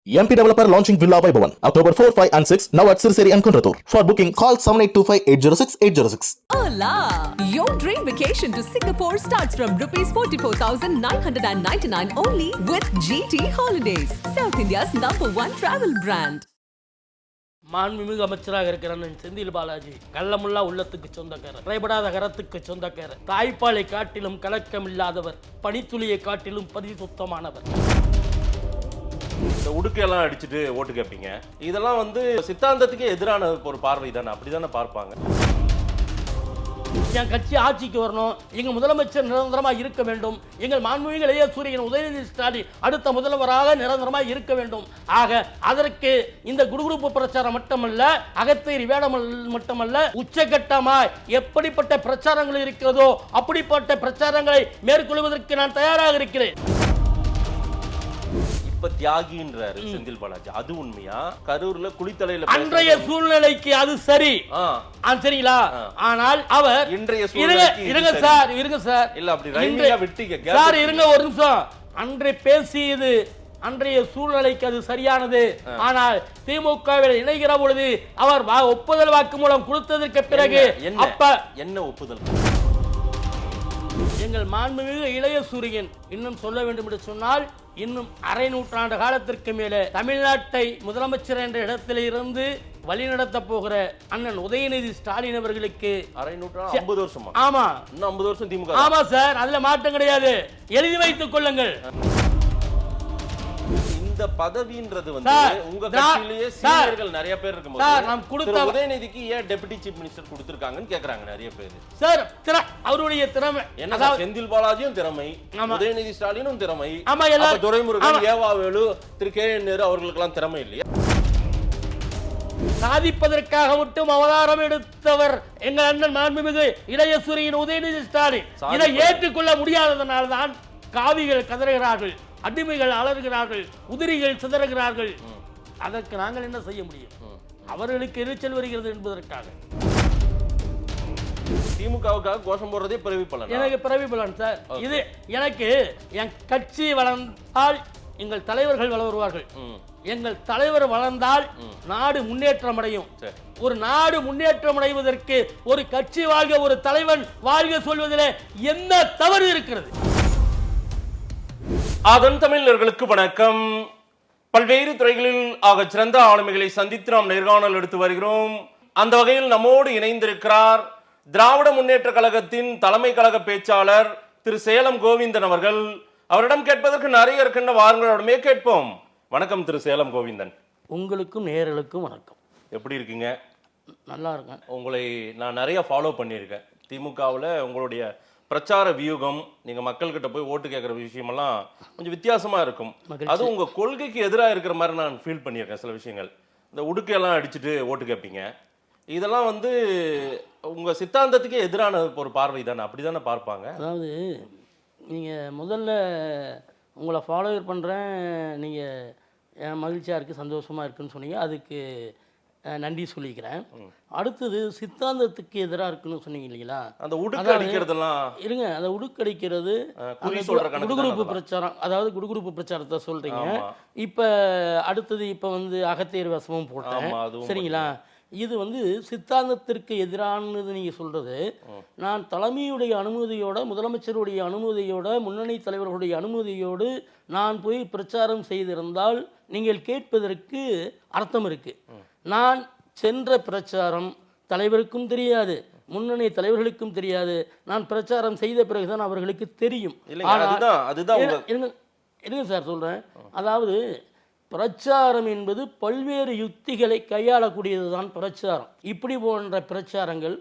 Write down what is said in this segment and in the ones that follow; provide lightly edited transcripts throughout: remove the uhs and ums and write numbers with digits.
MP Developer launching Villa Vaibhavan October 4, 5 and 6 now at Sirseri and Kunratur. For booking call 7825-806-806. Hola! Your dream vacation to Singapore starts from rupees 44,999 only with GT Holidays, South India's #1 travel brand. மாண்புமிகு அமைச்சராக இருக்கிற அண்ணன் செந்தில் பாலாஜி கள்ளமுல்லா உள்ளத்துக்கு சொந்தக்காரர், குறைபடாத கரத்துக்கு சொந்தக்காரர், தாய்ப்பாலை காட்டிலும் கலக்கம் இல்லாதவர், பனித்துளியை காட்டிலும் பரிசுத்தமானவர். இந்த உடுக்கையெல்லாம் அடிச்சுட்டு ஓட்டு கேட்பீங்க, இதெல்லாம் சித்தாந்தத்துக்கு எதிரான ஒரு பார்வை தானே, அப்படிதானே பார்ப்பாங்க. என் கட்சி ஆட்சிக்கு வரணும், எங்க முதலமைச்சர் நிரந்தரமா இருக்க வேண்டும், எங்கள் மாண்புமிகு இளைய சூரியன் உதயநிதி ஸ்டாலின் அடுத்த முதல்வராக நிரந்தரமா இருக்க வேண்டும். ஆக அதற்கு இந்த குடுகுடுப்பு பிரச்சாரம் மட்டுமல்ல, அகத்தேரி வேடம் மட்டுமல்ல, உச்சகட்டமாய் எப்படிப்பட்ட பிரச்சாரங்கள் இருக்கிறதோ அப்படிப்பட்ட பிரச்சாரங்களை மேற்கொள்வதற்கு நான் தயாராக இருக்கிறேன். இப்ப தியாகின்றாரு செந்தில் பாலாஜி, அது உண்மையா? கரூர்ல குளித்தலையில அன்றைய சூழ்நிலைக்கு அது சரி, சரிங்களா? ஆனால் அவர் இன்றைய இருங்க சார் இல்ல அப்படி ரைமிங்கா விட்டீங்க சார், இருங்க ஒரு நிமிஷம். அன்றை பேசியது அன்றைய சூழ்நிலைக்கு அது சரியானது. ஆனால் திமுகவில் இணைகிற பொழுது அவர் ஒப்புதல் வாக்கு மூலம் கொடுத்ததற்கு பிறகு என்ன ஒப்புதல்? எங்கள் மாண்புமிகு இளைய சூரியன் இன்னும் சொல்ல வேண்டும் என்று சொன்னால், இன்னும் அரை நூற்றாண்டு காலத்திற்கு மேலே தமிழ்நாட்டை முதலமைச்சர் என்ற இடத்தில் இருந்து வழிநடத்த போகிற அண்ணன் உதயநிதி ஸ்டாலின் அவர்களுக்கு அரை நூற்றாண்டு 50 வருஷமா? ஆமா, இன்னும் 50 வருஷம் திமுக. ஆமா சார், அதுல மாற்றம் கிடையாது, எழுதி வைத்துக் கொள்ளுங்கள். இந்த பதவின்றது உங்க கட்சியிலேயே சீனியர்கள் நிறைய பேர் இருக்கும்போது நாம் கொடுத்த உதயநிதிக்கு ஏன் டெபுட்டி சீஃப் மினிஸ்டர் கொடுத்திருக்காங்கன்னு கேக்குறாங்க நிறைய பேர். சார், அவருடைய திறமை என்ன? செந்தில் பாலாஜியும் திறமை, உதயநிதி ஸ்டாலினும் திறமை, துரைமுருகன், ஏவாவேலு, திரு கே என் நேரு அவர்களுக்கெல்லாம் திறமை இல்லையா? சாதிப்பதற்காக மட்டும் அவதாரம் எடுத்தவர் எங்கள் அண்ணன் மாண்புமிகு இளைய சூரியன் உதயநிதி ஸ்டாலின். இதை ஏற்றுக்கொள்ள முடியாததனால்தான் காவிகள் கதறுகிறார்கள், அடிமைகள் அலறுகிறார்கள், உதிரிகள் சிதறுகிறார்கள். அதற்கு நாங்கள் என்ன செய்ய முடியும்? அவர்களுக்கு எரிச்சல் வருகிறது என்பதற்காக திமுகவுக்காக கோஷம் போடுறதே பிறவி பலன். எனக்கு பிறவி பலன் சார். இது எனக்கு என் கட்சி வளர்ந்தால் எங்கள் தலைவர்கள் வளருவார்கள், எங்கள் தலைவர் வளர்ந்தால் நாடு முன்னேற்றம் அடையும். ஒரு நாடு முன்னேற்றம் அடைவதற்கு ஒரு கட்சி வாழ்க, ஒரு தலைவன் வாழ்க சொல்வதிலே என்ன தவறு இருக்கிறது? அதன் தமிழர்களுக்கு வணக்கம். பல்வேறு துறைகளில் ஆக சிறந்த ஆளுமைகளை சந்தித்து நாம் நேர்காணல் எடுத்து வருகிறோம். அந்த வகையில் நம்மோடு இணைந்திருக்கிறார் திராவிட முன்னேற்ற கழகத்தின் தலைமை கழக பேச்சாளர் திரு சேலம் கோவிந்தன் அவர்கள். அவரிடம் கேட்பதற்கு நிறைய இருக்கின்ற, வாருங்களிடமே கேட்போம். வணக்கம் திரு சேலம் கோவிந்தன். உங்களுக்கும் நேயர்களுக்கும் வணக்கம். எப்படி இருக்கீங்க? நல்லா இருக்கேன். உங்களை நான் நிறைய ஃபாலோ பண்ணியிருக்கேன். திமுகவில் உங்களுடைய பிரச்சார வியூகம், நீங்க மக்கள்கிட்ட போய் ஓட்டு கேட்குற விஷயமெல்லாம் கொஞ்சம் வித்தியாசமா இருக்கும். அது உங்க கொள்கைக்கு எதிராக இருக்கிற மாதிரி நான் ஃபீல் பண்ணியிருக்கேன். சில விஷயங்கள், இந்த உடுக்கையெல்லாம் அடிச்சுட்டு ஓட்டு கேட்பீங்க, இதெல்லாம் உங்க சித்தாந்தத்துக்கே எதிரான ஒரு பார்வை தானே, அப்படிதானே பார்ப்பாங்க. அதாவது நீங்கள் முதல்ல உங்களை ஃபாலோவர் பண்ணுறேன், நீங்கள் என் மகிழ்ச்சியாக இருக்குது, சந்தோஷமாக இருக்குன்னு சொன்னீங்க, அதுக்கு நன்றி சொல்லிக்கிறேன். அடுத்தது சித்தாந்தத்துக்கு எதிராக இருக்குன்னு சொன்னீங்க இல்லைங்களா? அந்த உடுக்கு அடிக்கிறதெல்லாம் இருங்க, அந்த உடுக்கு அடிக்கிறது குடுகுடுப்பு பிரச்சாரம், அதாவது குடுகுடுப்பு பிரச்சாரத்தை சொல்றீங்க. இப்போ அடுத்தது இப்போ அகத்தேர் வசமும் போட்டேன், சரிங்களா? இது சித்தாந்தத்திற்கு எதிரானது நீங்க சொல்றது. நான் தலைமையுடைய அனுமதியோட, முதலமைச்சருடைய அனுமதியோட, முன்னணி தலைவர்களுடைய அனுமதியோடு நான் போய் பிரச்சாரம் செய்திருந்தால் நீங்கள் கேட்பதற்கு அர்த்தம் இருக்கு. நான் சென்ற பிரச்சாரம் தலைவருக்கும் தெரியாது, முன்னணி தலைவர்களுக்கும் தெரியாது. நான் பிரச்சாரம் செய்த பிறகுதான் அவர்களுக்கு தெரியும். இருங்க சார் சொல்றேன். அதாவது பிரச்சாரம் என்பது பல்வேறு யுக்திகளை கையாளக்கூடியதுதான் பிரச்சாரம். இப்படி போன்ற பிரச்சாரங்கள்,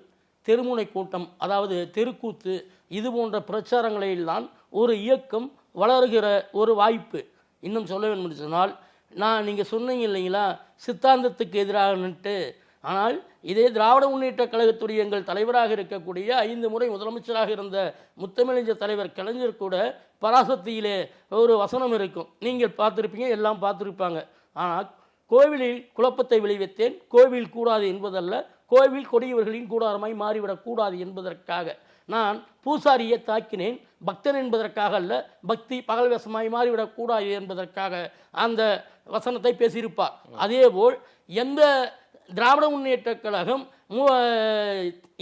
தெருமுனை கூட்டம், அதாவது தெருக்கூத்து, இது போன்ற பிரச்சாரங்களில் தான் ஒரு இயக்கம் வளர்கிற ஒரு வாய்ப்பு. இன்னும் சொல்ல வேண்டும் என்று சொன்னால், நீங்கள் சொன்னீங்க இல்லைங்களா சித்தாந்தத்துக்கு எதிராகன்ட்டு, ஆனால் இதே திராவிட முன்னேற்ற கழகத்துடைய எங்கள் தலைவராக இருக்கக்கூடிய 5 முறை முதலமைச்சராக இருந்த முத்தமிழஞ்ச தலைவர் கலைஞர் கூட பராசக்தியிலே ஒரு வசனம் இருக்கும், நீங்கள் பார்த்துருப்பீங்க, எல்லாம் பார்த்துருப்பாங்க. ஆனால் கோவிலில் குழப்பத்தை விளைவித்தேன், கோவில் கூடாது என்பதல்ல, கோவில் கொடியவர்களின் கூடாரமாய் மாறிவிடக்கூடாது என்பதற்காக நான் பூசாரியை தாக்கினேன், பக்தன் என்பதற்காக அல்ல, பக்தி பகல் வேஷமாய் மாறிவிடக்கூடாது என்பதற்காக அந்த வசனத்தை பேசியிருப்பார். அதேபோல் எந்த திராவிட முன்னேற்றக் கழகம்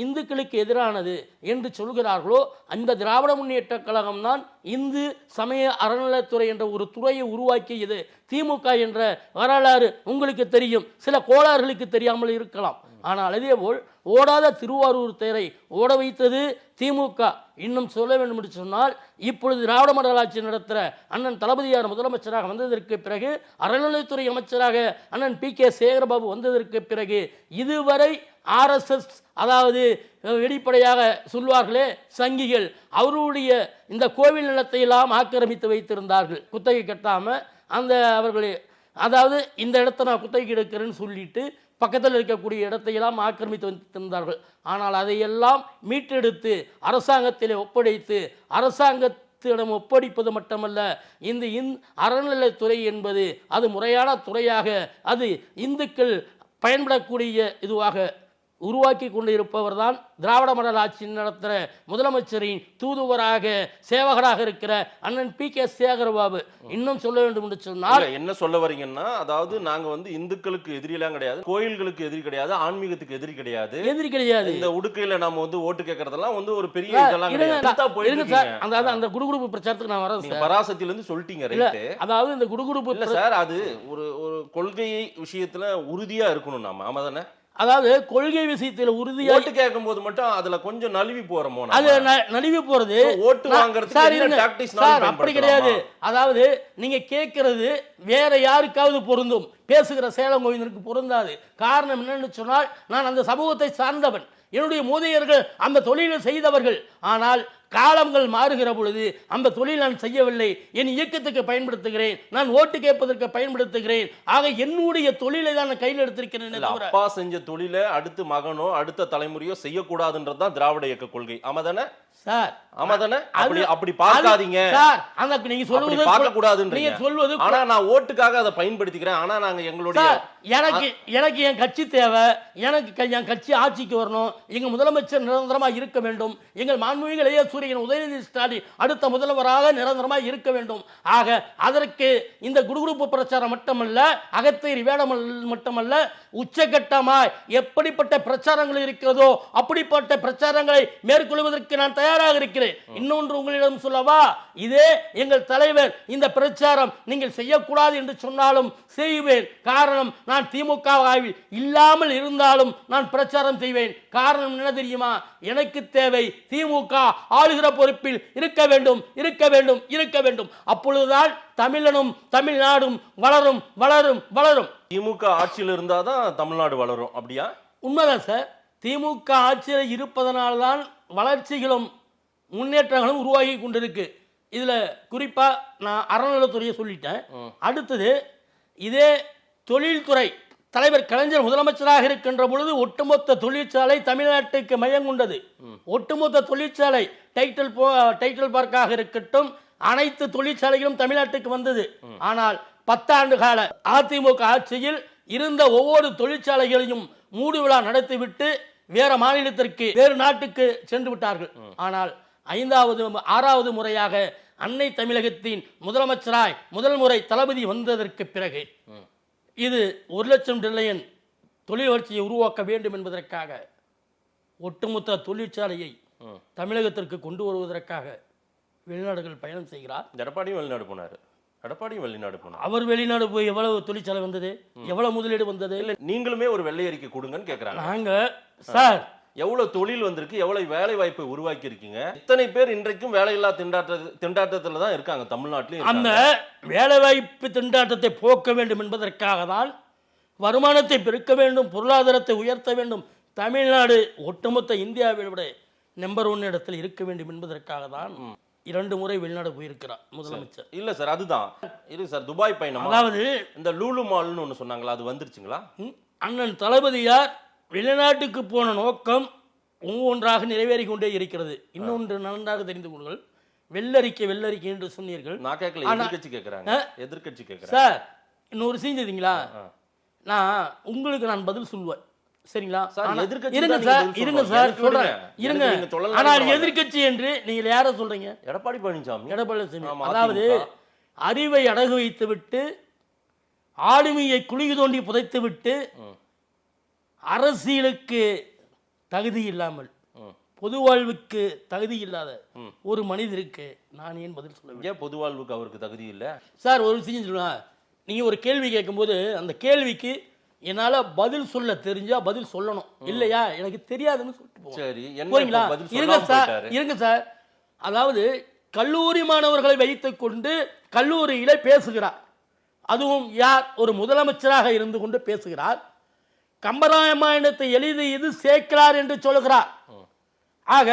இந்துக்களுக்கு எதிரானது என்று சொல்கிறார்களோ அந்த திராவிட முன்னேற்றக் கழகம் தான் இந்து சமய அறநிலைத்துறை என்ற ஒரு துறையை உருவாக்கியது. திமுக என்ற வரலாறு உங்களுக்கு தெரியும், சில கோளாறுகளுக்கு தெரியாமல் இருக்கலாம். ஆனால் அதேபோல் ஓடாத திருவாரூர் தேரை ஓட வைத்தது திமுக. இன்னும் சொல்ல வேண்டும் என்று சொன்னால் இப்பொழுது திராவிட மாடல் ஆட்சி நடத்துகிற அண்ணன் தளபதியார் முதலமைச்சராக வந்ததற்கு பிறகு, அறநிலைத்துறை அமைச்சராக அண்ணன் PK சேகரபாபு வந்ததற்கு பிறகு இதுவரை RSS, அதாவது வெளிப்படையாக சொல்வார்களே சங்கிகள், அவருடைய இந்த கோவில் நிலத்தை எல்லாம் ஆக்கிரமித்து வைத்திருந்தார்கள். குத்தகை கட்டாம அந்த அவர்களே, அதாவது இந்த இடத்தை நான் குத்தகை எடுக்கிறேன்னு சொல்லிட்டு பக்கத்தில் இருக்கக்கூடிய இடத்தையெல்லாம் ஆக்கிரமித்து வைத்திருந்தார்கள். ஆனால் அதையெல்லாம் மீட்டெடுத்து அரசாங்கத்திலே ஒப்படைத்து, அரசாங்கத்திடம் ஒப்படைப்பது மட்டுமல்ல, இந்த அறநிலைத்துறை என்பது அது முறையான துறையாக, அது இந்துக்கள் பயன்படக்கூடிய இதுவாக உருவாக்கி கொண்டு இருப்பவர் தான் திராவிட மாடல் ஆட்சி நடத்துகிற முதலமைச்சரின் தூதுவராக சேவகராக இருக்கிற அண்ணன் PK சேகரபாபு. இன்னும் சொல்ல வேண்டும் என்று சொன்னால் என்ன சொல்ல வரீங்கன்னா, அதாவது நாங்க வந்து இந்துக்களுக்கு எதிரிலாம் கிடையாது, கோயில்களுக்கு எதிரி கிடையாது, ஆன்மீகத்துக்கு எதிரி கிடையாது. இந்த உடுக்கையில நாம வந்து ஓட்டு கேட்கறதெல்லாம் வந்து ஒரு பெரிய இதெல்லாம் கிடையாது. அந்த குடுகுடுப்பு பிரச்சாரத்துக்கு நான் வரேன் சார். பராசக்தியில இருந்து சொல்லிட்டீங்க ரைட். அதாவது இந்த குடுகுடுப்பு இல்ல சார், அது ஒரு ஒரு கொள்கை விஷயத்துல உறுதியா இருக்கணும் நாம. ஆமா தானே? அதாவது கொள்கை விஷயத்தில் உறுதியாக ஓட்டு கேட்கும் போது மட்டும் அதுல கொஞ்சம் நழுவி போறோமோ, அது நழுவி போறது ஓட்டு வாங்குறதுக்கு அப்படி கிடையாது. அதாவது நீங்க கேட்கறது வேற யாருக்காவது பொருந்தும், பேசுகிற சேலம் கோவிந்தனுக்கு பொருந்தாது. காரணம் என்னன்னு சொன்னால், நான் அந்த சமூகத்தை சார்ந்தவன், என்னுடைய மூதையர்கள் அந்த தொழிலை செய்தவர்கள். ஆனால் காலங்கள் மாறுகிற பொழுது அந்த தொழில் நான் செய்யவில்லை, என் இயக்கத்துக்கு பயன்படுத்துகிறேன், நான் ஓட்டு கேட்பதற்கு பயன்படுத்துகிறேன். ஆக என்னுடைய தொழிலை தான் நான் கையில் எடுத்திருக்கிறேன். அப்பா செஞ்ச தொழிலை அடுத்து மகனோ அடுத்த தலைமுறையோ செய்யக்கூடாதுன்றதுதான் திராவிட இயக்க கொள்கை. ஆமாதானே சார்? ஆமாதானே? அப்படி பார்க்காதீங்க சார். அந்த நீங்க சொல்வது பார்க்க கூடாதுன்றீங்க. நீங்க சொல்வது, ஆனா நான் ஓட்டுக்காக அதை பயன்படுத்திக்கிறேன். ஆனா நாங்க எங்களுடைய எனக்கு என் கட்சி தேவை, எனக்கு என் கட்சி ஆட்சிக்கு வரணும், எங்க முதலமைச்சர் நிரந்தரமா இருக்க வேண்டும், எங்கள் மாண்புமிகு இளைய சூரியன் உதயநிதி ஸ்டாலின் அடுத்த முதல்வராக நிரந்தரமா இருக்க வேண்டும். ஆக அதற்கு இந்த குடுகுடுப்பு பிரச்சாரம் மட்டுமல்ல, அகத்தேரி வேடம் மட்டுமல்ல, உச்சகட்டமாய் எப்படிப்பட்ட பிரச்சாரங்கள் இருக்கிறதோ அப்படிப்பட்ட பிரச்சாரங்களை மேற்கொள்வதற்கு நான் தயாராக இருக்கிறேன். இன்னொன்று உங்களிடம் சொல்லவா? இதே எங்கள் தலைவர் இந்த பிரச்சாரம் நீங்கள் செய்யக்கூடாது என்று சொன்னாலும் செய்வேன். காரணம், நான் திமுக இல்லாமல் இருந்தாலும் நான் பிரச்சாரம் செய்வேன். காரணம் என்ன தெரியுமா? எனக்கு தேவை திமுக ஆளுகிற பொறுப்பில் இருக்க வேண்டும், இருக்க வேண்டும், இருக்க வேண்டும். அப்பொழுதுதான் தமிழனும் தமிழ்நாடும் வளரும், வளரும், வளரும். திமுக ஆட்சியில் இருந்தாதான் தமிழ்நாடு வளரும். அப்படியா? உண்மைதான் சார். திமுக ஆட்சியில் இருப்பதனால்தான் வளர்ச்சிகளும் முன்னேற்றங்களும் உருவாகி கொண்டிருக்கு. இதுல குறிப்பா நான் அறநிலைத்துறையை சொல்லிட்டேன். அடுத்தது இதே தொழில்துறை தலைவர் கலைஞர் முதலமைச்சராக இருக்கின்ற பொழுது ஒட்டுமொத்த தொழிற்சாலை தமிழ்நாட்டுக்கு மையம் கொண்டது. ஒட்டுமொத்த தொழிற்சாலை டைட்டில் பார்க்காக இருக்கட்டும், அனைத்து தொழிற்சாலைகளும் தமிழ்நாட்டுக்கு வந்தது. ஆனால் 10 ஆண்டு கால அதிமுக ஆட்சியில் இருந்த ஒவ்வொரு தொழிற்சாலைகளையும் மூடு விழா நடத்திவிட்டு வேற மாநிலத்திற்கு, வேறு நாட்டுக்கு சென்று விட்டார்கள். ஆனால் 5வது 6வது முறையாக அன்னை தமிழகத்தின் முதலமைச்சராய் முதல் முறை தளபதி வந்ததற்கு பிறகு இது 1 லட்சம் டில்லியன் தொழில் வளர்ச்சியை உருவாக்க வேண்டும் என்பதற்காக ஒட்டுமொத்த தொழிற்சாலையை தமிழகத்திற்கு கொண்டு வருவதற்காக வெளிநாடுகள் பயணம் செய்கிறார். எடப்பாடியும் வெளிநாடு போனார். அவர் வெளிநாடு போய் எவ்வளவு தொழிற்சாலை வந்தது, எவ்வளவு முதலீடு வந்தது? நீங்களுமே ஒரு வெள்ளை அறிக்கை கொடுங்கன்னு கேட்கிறாங்க. நாங்க சார் எவ்வளவு தொழில் வந்திருக்கு, எவ்வளவு வேலை வாய்ப்பை உருவாக்கி இருக்கீங்க. இத்தனை பேர் இன்றைக்கும் வேலையில்லா திண்டாட்டத்துல தான் இருக்காங்க தமிழ்நாட்டிலும். அந்த வேலை வாய்ப்பு திண்டாட்டத்தை போக்க வேண்டும் என்பதற்காக தான் வருமானத்தை பெருக்க வேண்டும், பொருளாதாரத்தை உயர்த்த வேண்டும். தமிழ்நாடு ஒட்டுமொத்த இந்தியாவை விட நம்பர் 1 இடத்தில் இருக்க வேண்டும் என்பதற்காக தான் 2 முறை வெளிநாடு போயிருக்கிறார் முதலமைச்சர். இல்ல சார், அதுதான் இருக்கு சார். துபாய் பயணம், அதாவது இந்த லூலு மால்னு ஒன்று சொன்னாங்களா, அது வந்துருச்சுங்களா? அண்ணன் தளபதியார் வெளிநாட்டுக்கு போன நோக்கம் ஒவ்வொன்றாக நிறைவேறி கொண்டே இருக்கிறது. இன்னொன்று நன்றாக தெரிந்து கொள்ளுங்கள். வெள்ளரிக்கை என்று சொன்னீர்கள். நான் கேட்கல, எதிர்க்கட்சி கேட்கறாங்க. எதிர்க்கட்சி கேட்கறாங்க சார். இன்னொரு செஞ்சீங்களா? நான் உங்களுக்கு நான் பதில் சொல்லுவேன், சரிங்களா? இருங்க சார் சொல்றேன், இருங்க. ஆனால் எதிர்க்கட்சி என்று நீங்க யார சொல்றீங்க? எடப்பாடி பழனிசாமி. அதாவது அறிவை அடகு வைத்து விட்டு ஆளுமையை குழி தோண்டி புதைத்துவிட்டு அரசியலுக்கு தகுதி இல்லாமல் பொது வாழ்வுக்கு தகுதி இல்லாத ஒரு மனிதருக்கு நான் ஏன் பதில் சொல்ல? ஏன் பொது வாழ்வுக்கு அவருக்கு தகுதி இல்லை? சார் ஒரு விஷயம் சொல்லுவேன், நீங்கள் ஒரு கேள்வி கேட்கும்போது அந்த கேள்விக்கு என்னால் பதில் சொல்ல தெரிஞ்சா பதில் சொல்லணும், இல்லையா எனக்கு தெரியாதுன்னு சொல்லிட்டு போவோம். சரி, போறீங்களா? இருங்க சார். அதாவது கல்லூரி மாணவர்களை வைத்துக் கொண்டு கல்லூரியில பேசுகிறார், அதுவும் யார்? ஒரு முதலமைச்சராக இருந்து கொண்டு பேசுகிறார். கம்பராமாயணத்தை எழுதியது சேக்கிழார் என்று சொல்கிறார். ஆக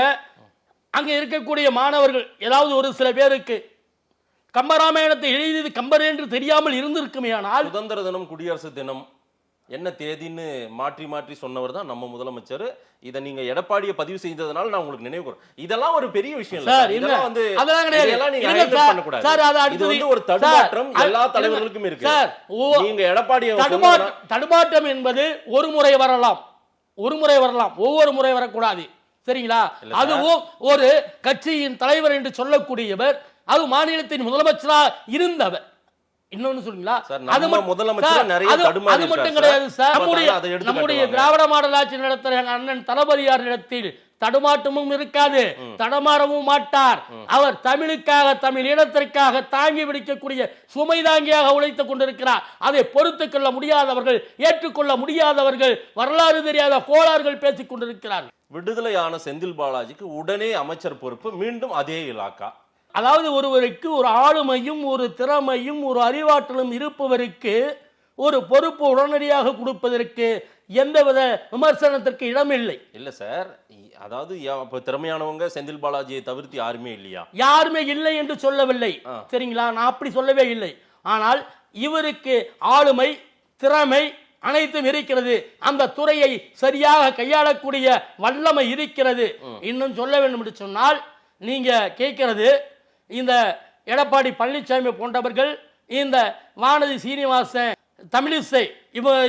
அங்கே இருக்கக்கூடிய மாணவர்கள் ஏதாவது ஒரு சில பேருக்கு கம்பராமாயணத்தை எழுதியது கம்பர் என்று தெரியாமல் இருந்திருக்குமே. ஆனால் சுதந்திர தினம், குடியரசு தினம் என்ன தேதின்னு மாற்றி மாற்றி சொன்னவர் தான் நம்ம முதலமைச்சர். இதை நீங்க எடப்பாடியை பதிவு செய்ததனால நான் உங்களுக்கு நினைவு கூறேன். இதெல்லாம் ஒரு பெரிய விஷயம் இல்ல சார். இதெல்லாம் வந்து இதெல்லாம் நீங்க ஹைலைட் பண்ண கூடாது சார். இது வந்து ஒரு தடுமாற்றம் எல்லா தலைவர்களுக்கும் இருக்கு சார். நீங்க எடப்பாடியை தடுமாற்றம் என்பது ஒரு முறை வரலாம், ஒவ்வொரு முறை வரக்கூடாது, சரிங்களா? அதுவும் ஒரு கட்சியின் தலைவர் என்று சொல்லக்கூடியவர், அது மாநிலத்தின் முதலமைச்சராக இருந்தவர். இன்னொன்னு சொல்லுங்களா, அது மட்டும் கிடையாது சார். நம்முடைய திராவிட மாடல் ஆட்சி நடத்துற அண்ணன் தளபதியார் இடத்தில் தடுமாற்றமும் இருக்காது, தடமாறவும் மாட்டார். அவர் தமிழுக்காக, தமிழ் இனத்திற்காக தாங்கி பிடிக்கக்கூடிய சுமை தாங்கியாக உழைத்துக் கொண்டிருக்கிறார். அதை பொறுத்துக் கொள்ள முடியாதவர்கள், ஏற்றுக்கொள்ள முடியாதவர்கள், வரலாறு தெரியாத கோளாறுகள் பேசிக் கொண்டிருக்கிறார்கள். விடுதலையான செந்தில் பாலாஜிக்கு உடனே அமைச்சர் பொறுப்பு, மீண்டும் அதே இலாக்கா. அதாவது ஒருவருக்கு ஒரு ஆளுமையும் ஒரு திறமையும் ஒரு அறிவாற்றலும் இருப்பவருக்கு ஒரு பொறுப்பு உடனடியாக கொடுப்பதற்கு எந்தவித விமர்சனத்திற்கு இடமில்லை. இல்ல சார், அதாவது திறமையானவங்க செந்தில் பாலாஜியை தவிர்த்து யாருமே இல்லையா? யாருமே இல்லை என்று சொல்லவில்லை, சரிங்களா? நான் அப்படி சொல்லவே இல்லை. ஆனால் இவருக்கு ஆளுமை, திறமை அனைத்தும் இருக்கிறது, அந்த துறையை சரியாக கையாளக்கூடிய வல்லமை இருக்கிறது. இன்னும் சொல்ல வேண்டும் என்று சொன்னால், நீங்க கேட்கிறது இந்த எடப்பாடி பழனிசாமி போன்றவர்கள், இந்த வானதி சீனிவாசன், தமிழிசை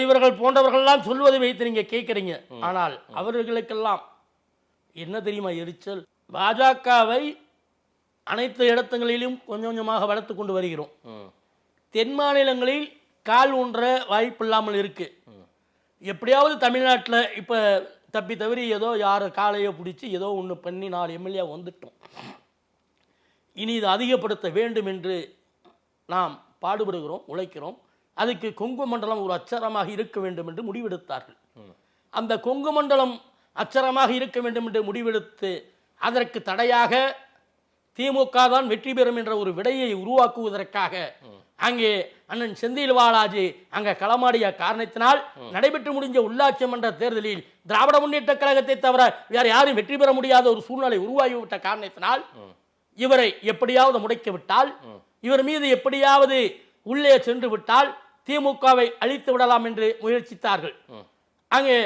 இவர்கள் போன்றவர்கள்லாம் சொல்வதை வைத்து நீங்க கேட்கிறீங்க. ஆனால் அவர்களுக்கெல்லாம் என்ன தெரியுமா எரிச்சல்? பாஜகவை அனைத்து இடங்களிலும் கொஞ்சம் கொஞ்சமாக வளர்த்து கொண்டு வருகிறோம். தென் மாநிலங்களில் கால் ஊன்ற வாய்ப்பு இல்லாமல் இருக்கு. எப்படியாவது தமிழ்நாட்டில் இப்ப தப்பி தவறி ஏதோ யார் காலையோ பிடிச்சி ஏதோ ஒன்று பண்ணி 4 எம்எல்ஏ வந்துட்டோம். இனி இதை அதிகப்படுத்த வேண்டும் என்று நாம் பாடுபடுகிறோம், உழைக்கிறோம். அதுக்கு கொங்கு மண்டலம் ஒரு அச்சரமாக இருக்க வேண்டும் என்று முடிவெடுத்தார்கள். அந்த கொங்கு மண்டலம் அச்சரமாக இருக்க வேண்டும் என்று முடிவெடுத்து அதற்கு தடையாக திமுக தான் வெற்றி பெறும் என்ற ஒரு விடையை உருவாக்குவதற்காக அங்கே அண்ணன் செந்தில் பாலாஜி அங்கே களமாடிய காரணத்தினால் நடைபெற்று முடிஞ்ச உள்ளாட்சி மன்ற தேர்தலில் திராவிட முன்னேற்ற கழகத்தை தவிர வேற யாரும் வெற்றி பெற முடியாத ஒரு சூழ்நிலை உருவாகிவிட்ட காரணத்தினால் இவரை எப்படியாவது முடக்கி விட்டால், இவர் மீது எப்படியாவது உள்ளே சென்று விட்டால் திமுகவை அழித்து விடலாம் என்று முயற்சித்தார்கள். அங்கே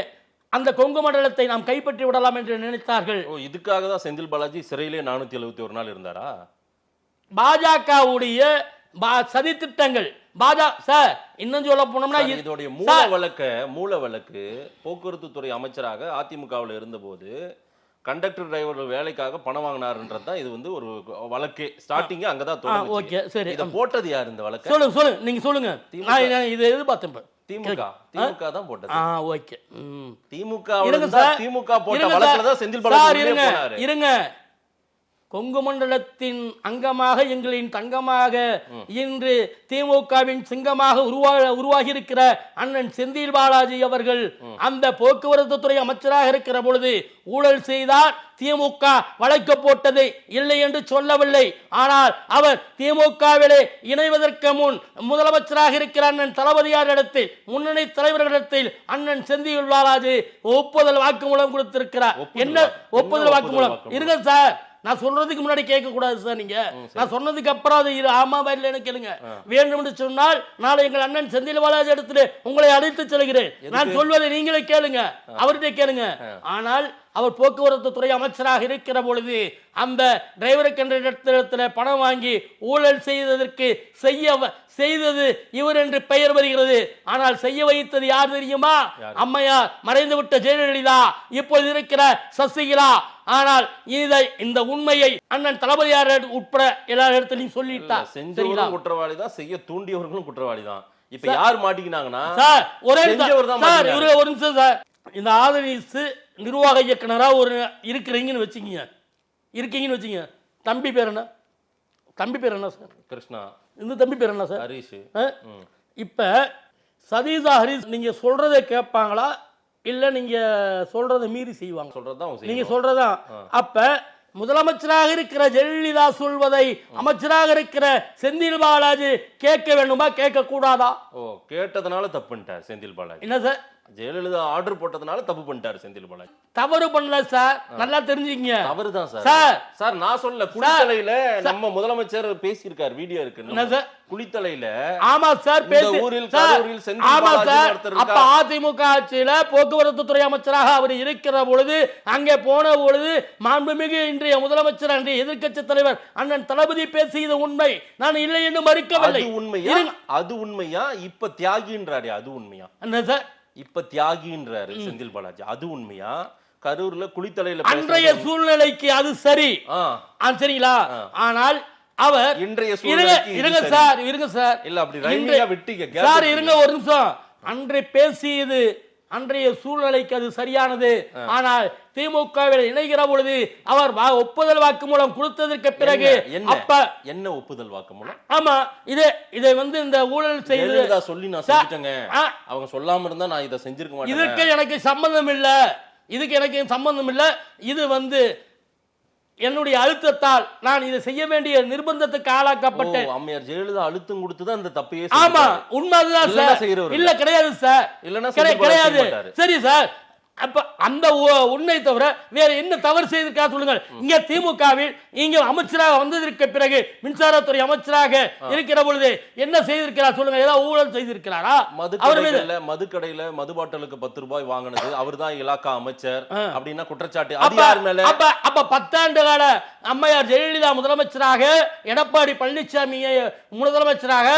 அந்த கொங்கு மண்டலத்தை நாம் கைப்பற்றி விடலாம் என்று நினைத்தார்கள். இதுக்காக தான் செந்தில் பாலாஜி சிறையிலே 471 நாள் இருந்தாரா? பாஜகவுடைய சதி திட்டங்கள். சார் இன்னும் சொல்ல போனோம்னா இதோடைய மூல வழக்கு போக்குவரத்து துறை அமைச்சராக அதிமுகவில் இருந்தபோது கண்டக்டர் டிரைவர்கள் வேலைக்காக பணம் வாங்கினாருன்றது தான் இது வந்து ஒரு வழக்கே. ஸ்டார்டிங்கே அங்கதான் தொடங்குச்சு. ஓகே சரி, இத போட்டது யார் இந்த வழக்கு? சொல்லுங்க நீங்க சொல்லுங்க. நான் இது எதிர்பார்த்தேன். திமுக தான் போட்டது. ஓகே, திமுக போட்ட வழக்குல தான் செந்தில் பாலாஜி போனாரு. இருங்க, கொங்கு மண்டலத்தின் அங்கமாக, எங்களின் தங்கமாக, இன்று திமுகவின் சிங்கமாக உருவாகி இருக்கிற அண்ணன் செந்தில் பாலாஜி அவர்கள் அந்த போக்குவரத்து துறை அமைச்சராக இருக்கிற பொழுது ஊழல் செய்தார். திமுக வழக்கு போட்டது இல்லை என்று சொல்லவில்லை. ஆனால் அவர் திமுகவிலே இணைவதற்கு முன் முதலமைச்சராக இருக்கிற அண்ணன் தளபதியார் இடத்தில், முன்னணி தலைவர்களிடத்தில் அண்ணன் செந்தில் பாலாஜி ஒப்புதல் வாக்குமூலம் கொடுத்திருக்கிறார். என்ன ஒப்புதல் வாக்குமூலம்? இருங்க சார், நான் சொல்றதுக்கு முன்னாடி கேட்க கூடாது சார். நீங்க நான் சொன்னதுக்கு அப்புறம் அது ஆமாவா இல்லைன்னு கேளுங்க. வேண்டும் என்று சொன்னால் நாளை எங்கள் அண்ணன் செந்தில் பாலாஜி இடத்துல உங்களை அழைத்து செல்கிறேன். நான் சொல்வதை நீங்களே கேளுங்க, அவர்கிட்ட கேளுங்க. ஆனால் அவர் போக்குவரத்து துறை அமைச்சராக இருக்கிற பொழுது அந்த டிரைவருக்கு என்ற இடத்துல பணம் வாங்கி ஊழல் செய்ததற்கு செய்தது இவர் என்று பெயர் வருகிறது. ஆனால் செய்ய வைத்தது யார் தெரியுமா? அம்மையார், மறைந்து விட்ட ஜெயலலிதா, இப்போது இருக்கிற சசிகலா. ஆனால் இந்த உண்மையை அண்ணன் தளபதியார் உட்பட எல்லா இடத்திலையும் சொல்லிட்டார். செஞ்சவர்களும் குற்றவாளி தான், செய்ய தூண்டியவர்களும் குற்றவாளி தான். இப்ப யார் மாட்டிக்கினாங்கன்னா சார் ஒரே செஞ்சவர் தான் சார் மாட்டிக்கினாரு. இவரு ஒரு நிமிஷம் சார். இந்த ஆதரிஸ் நிர்வாக இயக்குனரா ஒரு இருக்கீங்கன்னு வச்சுங்க. தம்பி பேர் என்ன சார்? கிருஷ்ணா. இந்த தம்பி பேர் என்ன சார்? ஹரிஷ். இப்ப சதீஷா ஹரிஷ் நீங்க சொல்றதை கேட்பாங்களா இல்ல நீங்க சொல்றதை மீறி செய்வாங்க? சொல்றதுதான் அவங்க நீங்க செய்யணும். சொல்றதா? அப்ப முதலமைச்சராக இருக்கிற ஜெயலலிதா சொல்வதை அமைச்சராக இருக்கிற செந்தில் பாலாஜி கேட்க வேண்டுமா கேட்க கூடாதா? கேட்டதுனால தப்பு பண்ணிட்டார் செந்தில் பாலாஜி. என்ன சார்? ஜெயலலிதா ஆர்டர் போட்டதுனால தப்பு பண்ணிட்டாரு செந்தில் பாலாஜி. தவறு பண்ணல சார், நல்லா தெரிஞ்சுக்கங்க. தவறுதான் சார். சார் நான் சொல்ல குளித்தலையில நம்ம முதலமைச்சர் பேசியிருக்காரு, வீடியோ இருக்கு. என்ன சார்? குளித்தலையில ஆமா சார் பேசி ஊரில் சார். கரூரில் செந்தில் ஆமா பாலாஜி சார். ஒருத்தர் அப்ப இருக்கார். அதிமுக ஆட்சியில போக்குவரத்து துறை அமைச்சராக அவர் இருக்கிற பொழுது அங்கே போன பொழுது மாண்புமிகு இன்றைய முதலமைச்சர் அன்றைய எதிர்க்கட்சி தலைவர் அண்ணன் தளபதி பேசியது உண்மை, நான் இல்லை என்று மறுக்கவில்லை. அது உண்மையா? இப்ப தியாகின்றாரு, அது உண்மையா? என்ன சார்? இப்ப தியாகின்றாரு செந்தில் பாலாஜி, அது உண்மையா? கரூர்ல குளித்தலையில அன்றைய சூழ்நிலைக்கு அது சரி, சரிங்களா? ஆனால் அவர் இன்றைய இருங்க சார் இல்ல அப்படி ரைமிங்கா விட்டீங்க சார், இருங்க ஒரு நிமிஷம். அன்றை பேசியது அன்றைய சூழ்நிலைக்கு அது சரியானது. ஆனால் திமுகவில் இணைகிற பொழுது அவர் ஒப்புதல் வாக்கு மூலம் கொடுத்ததற்கு பிறகு அப்ப என்ன ஒப்புதல் வாக்கு மூலம்? ஆமா இதை இந்த ஊழல் செய்து சொல்லி நான் செஞ்சுட்டேங்க, அவங்க சொல்லாம இருந்தா நான் இதை செஞ்சிருக்க மாட்டேன். இதுக்கு எனக்கு சம்பந்தம் இல்ல. இது என்னுடைய அழுத்தத்தால் நான் இதை செய்ய வேண்டிய நிர்பந்தத்துக்கு ஆளாக்கப்பட்டேன். அம்மையார் ஜெயலலிதா அழுத்தம் கொடுத்துதான் அந்த தப்பையே. ஆமா உண்மைதான் சார். இல்ல கிடையாது சார், கிடையாது. சரி சார், அப்ப அந்த உண்மை தவிர வேற என்ன தவறு செய்திருக்கா சொல்லுங்க. இங்க திமுகவில் இங்க அமைச்சராக வந்ததற்கு பிறகு மின்சாரத்துறை அமைச்சராக இருக்கிற பொழுது என்ன செய்திருக்கிறார் சொல்லுங்க. ஏதாவது ஊழல் செய்திருக்கிறாரா? மதுக்கடையில மது பாட்டலுக்கு 10 ரூபாய் வாங்கினது அவர் தான் இலாக்கா அமைச்சர் அப்படின்னா குற்றச்சாட்டு அது யார் மேல? அப்ப 10 ஆண்டு கால அம்மையார் ஜெயலலிதா முதலமைச்சராக, எடப்பாடி பழனிசாமி முதலமைச்சராக,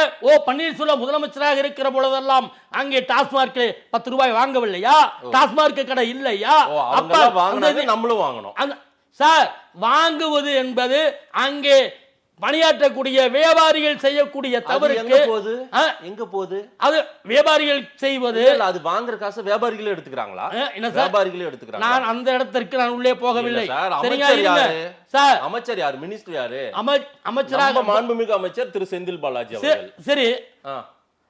பன்னீர்செல்வம் முதலமைச்சராக இருக்கிற பொழுதெல்லாம் அங்கே டாஸ்மார்க் 10 ரூபாய் வாங்கவில்லையா? டாஸ்மார்க் கடை இல்லையா? நம்மளும் வாங்கணும் சார். வாங்குவது என்பது அங்கே பணியாற்றக்கூடிய வியாபாரிகள் செய்யக்கூடிய தவறுக்கு எங்க போகுது? அது வியாபாரிகள் செய்வது. அது வாங்குற காசு வியாபாரிகளே எடுத்துக்கிறாங்களா? வியாபாரிகளே எடுத்துக்கிறாங்க. நான் அந்த இடத்திற்கு நான் உள்ளே போகவில்லை. சார் அமைச்சர் யாரு? மினிஸ்டர் யாரு? அமைச்சராக மாண்புமிகு அமைச்சர் திரு செந்தில் பாலாஜி அவர்கள். சரி,